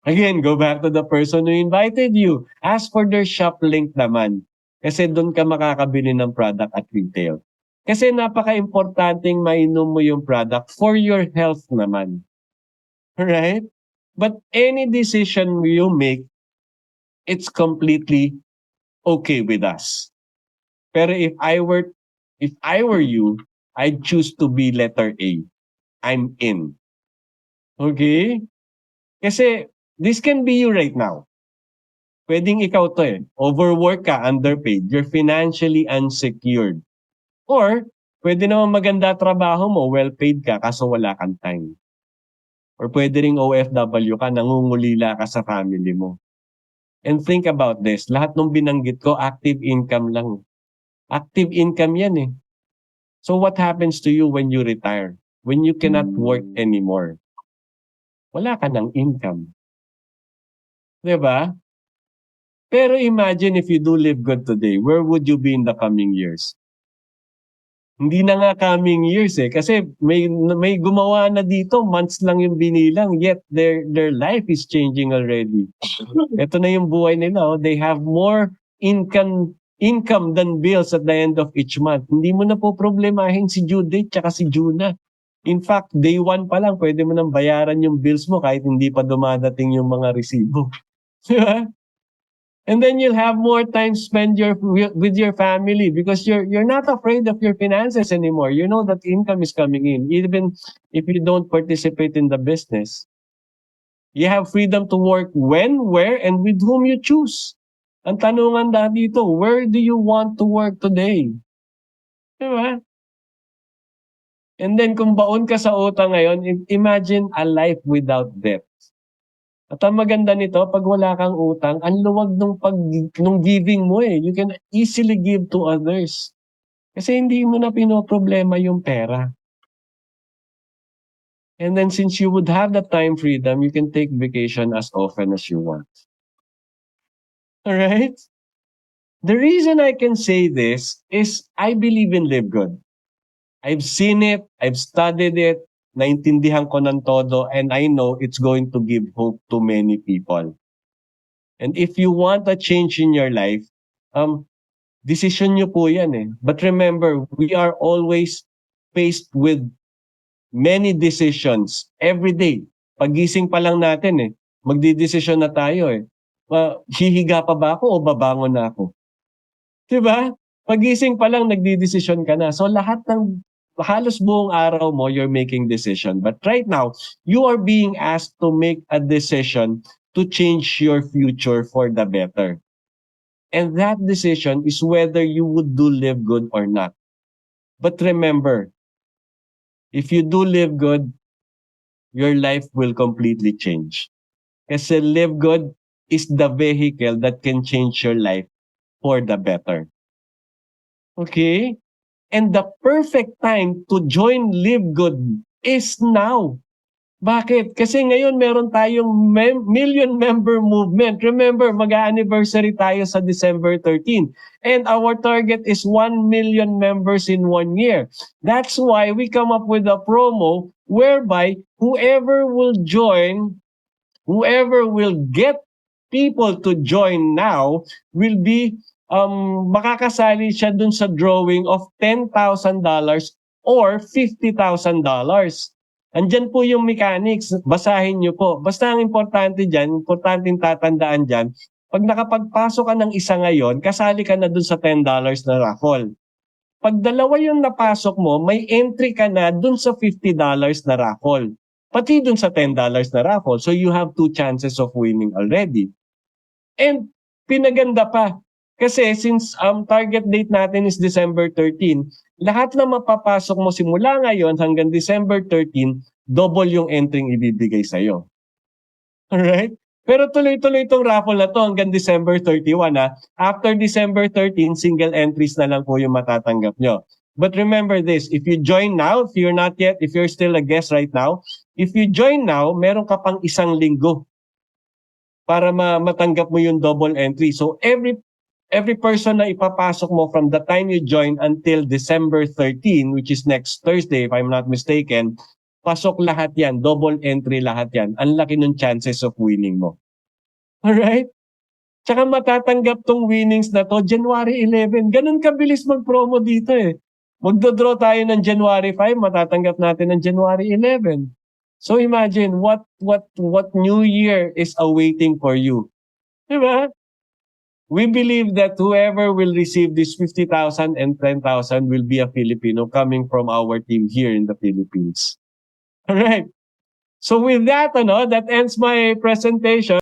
Again, go back to the person who invited you. Ask for their shop link naman. Kasi doon ka makakabili ng product at retail. Kasi napaka-importanting mainom mo yung product for your health naman. Right? But any decision you make, it's completely okay with us. Pero if I were you, I'd choose to be letter A. I'm in. Okay? Kasi this can be you right now. Pwedeng ikaw to eh. Overwork ka, underpaid. You're financially unsecured. Or, pwede naman maganda trabaho mo, well-paid ka, kaso wala kang time. Or pwede ring OFW ka, nangungulila ka sa family mo. And think about this. Lahat ng binanggit ko, active income lang. Active income yan eh. So what happens to you when you retire? When you cannot work anymore? Wala ka ng income. Diba? Pero imagine if you do live good today, where would you be in the coming years? Hindi na nga coming years eh. Kasi may gumawa na dito, months lang yung binilang, yet their life is changing already. Ito na yung buhay nila. Oh. They have more income than bills at the end of each month. Hindi mo na po problemahin si Judith tsaka si Juna. In fact, day one pa lang, pwede mo nang bayaran yung bills mo kahit hindi pa dumadating yung mga resibo. Di ba? And then you'll have more time spent with your family because you're not afraid of your finances anymore. You know that income is coming in, even if you don't participate in the business. You have freedom to work when, where, and with whom you choose. Ang tanungan dito, where do you want to work today? Di ba? And then kung baon ka sa utang ngayon, imagine a life without debt. At ang maganda nito, pag wala kang utang, ang luwag nung giving mo eh. You can easily give to others. Kasi hindi mo na pinoproblema yung pera. And then since you would have the time freedom, you can take vacation as often as you want. Alright? The reason I can say this is I believe in Live Good. I've seen it, I've studied it, naintindihan ko ng todo, and I know it's going to give hope to many people. And if you want a change in your life, decision nyo po yan eh. But remember, we are always faced with many decisions every day. Pagising pa lang natin eh, magdidesisyon na tayo eh. Hihiga pa ba ako o babangon na ako? Diba? Pagising pa lang nagdidesisyon ka na. So halos buong araw mo, you're making decision. But right now, you are being asked to make a decision to change your future for the better. And that decision is whether you would do Live Good or not. But remember, if you do Live Good, your life will completely change. Kasi Live Good is the vehicle that can change your life for the better. Okay? And the perfect time to join Live Good is now. Bakit? Kasi ngayon meron tayong million member movement. Remember, mag-anniversary tayo sa December 13. And our target is 1 million members in 1 year. That's why we come up with a promo whereby whoever will get people to join now will be makakasali siya dun sa drawing of $10,000 or $50,000. Andyan po yung mechanics. Basahin nyo po. Basta ang importanteng tatandaan dyan, pag nakapagpasok ka ng isa ngayon, kasali ka na dun sa $10 na raffle. Pag dalawa yung napasok mo, may entry ka na dun sa $50 na raffle. Pati dun sa $10 na raffle. So you have 2 chances of winning already. And pinaganda pa, kasi since target date natin is December 13, lahat na mapapasok mo simula ngayon hanggang December 13, double yung entry ibibigay sa'yo. Alright? Pero tuloy-tuloy itong raffle na to hanggang December 31 ha. After December 13, single entries na lang po yung matatanggap nyo. But remember this, if you join now, if you're still a guest right now, if you join now, meron ka pang 1 linggo para matanggap mo yung double entry. So every person na ipapasok mo from the time you join until December 13, which is next Thursday if I'm not mistaken, pasok lahat yan, double entry lahat yan. Ang laki ng chances of winning mo. Alright? Tsaka matatanggap tong winnings na to January 11. Ganun kabilis mag-promo dito eh. Magdodraw tayo ng January 5, matatanggap natin ng January 11. So imagine what new year is awaiting for you. Diba? We believe that whoever will receive this 50,000 and 10,000 will be a Filipino coming from our team here in the Philippines. All right. So with that, that ends my presentation.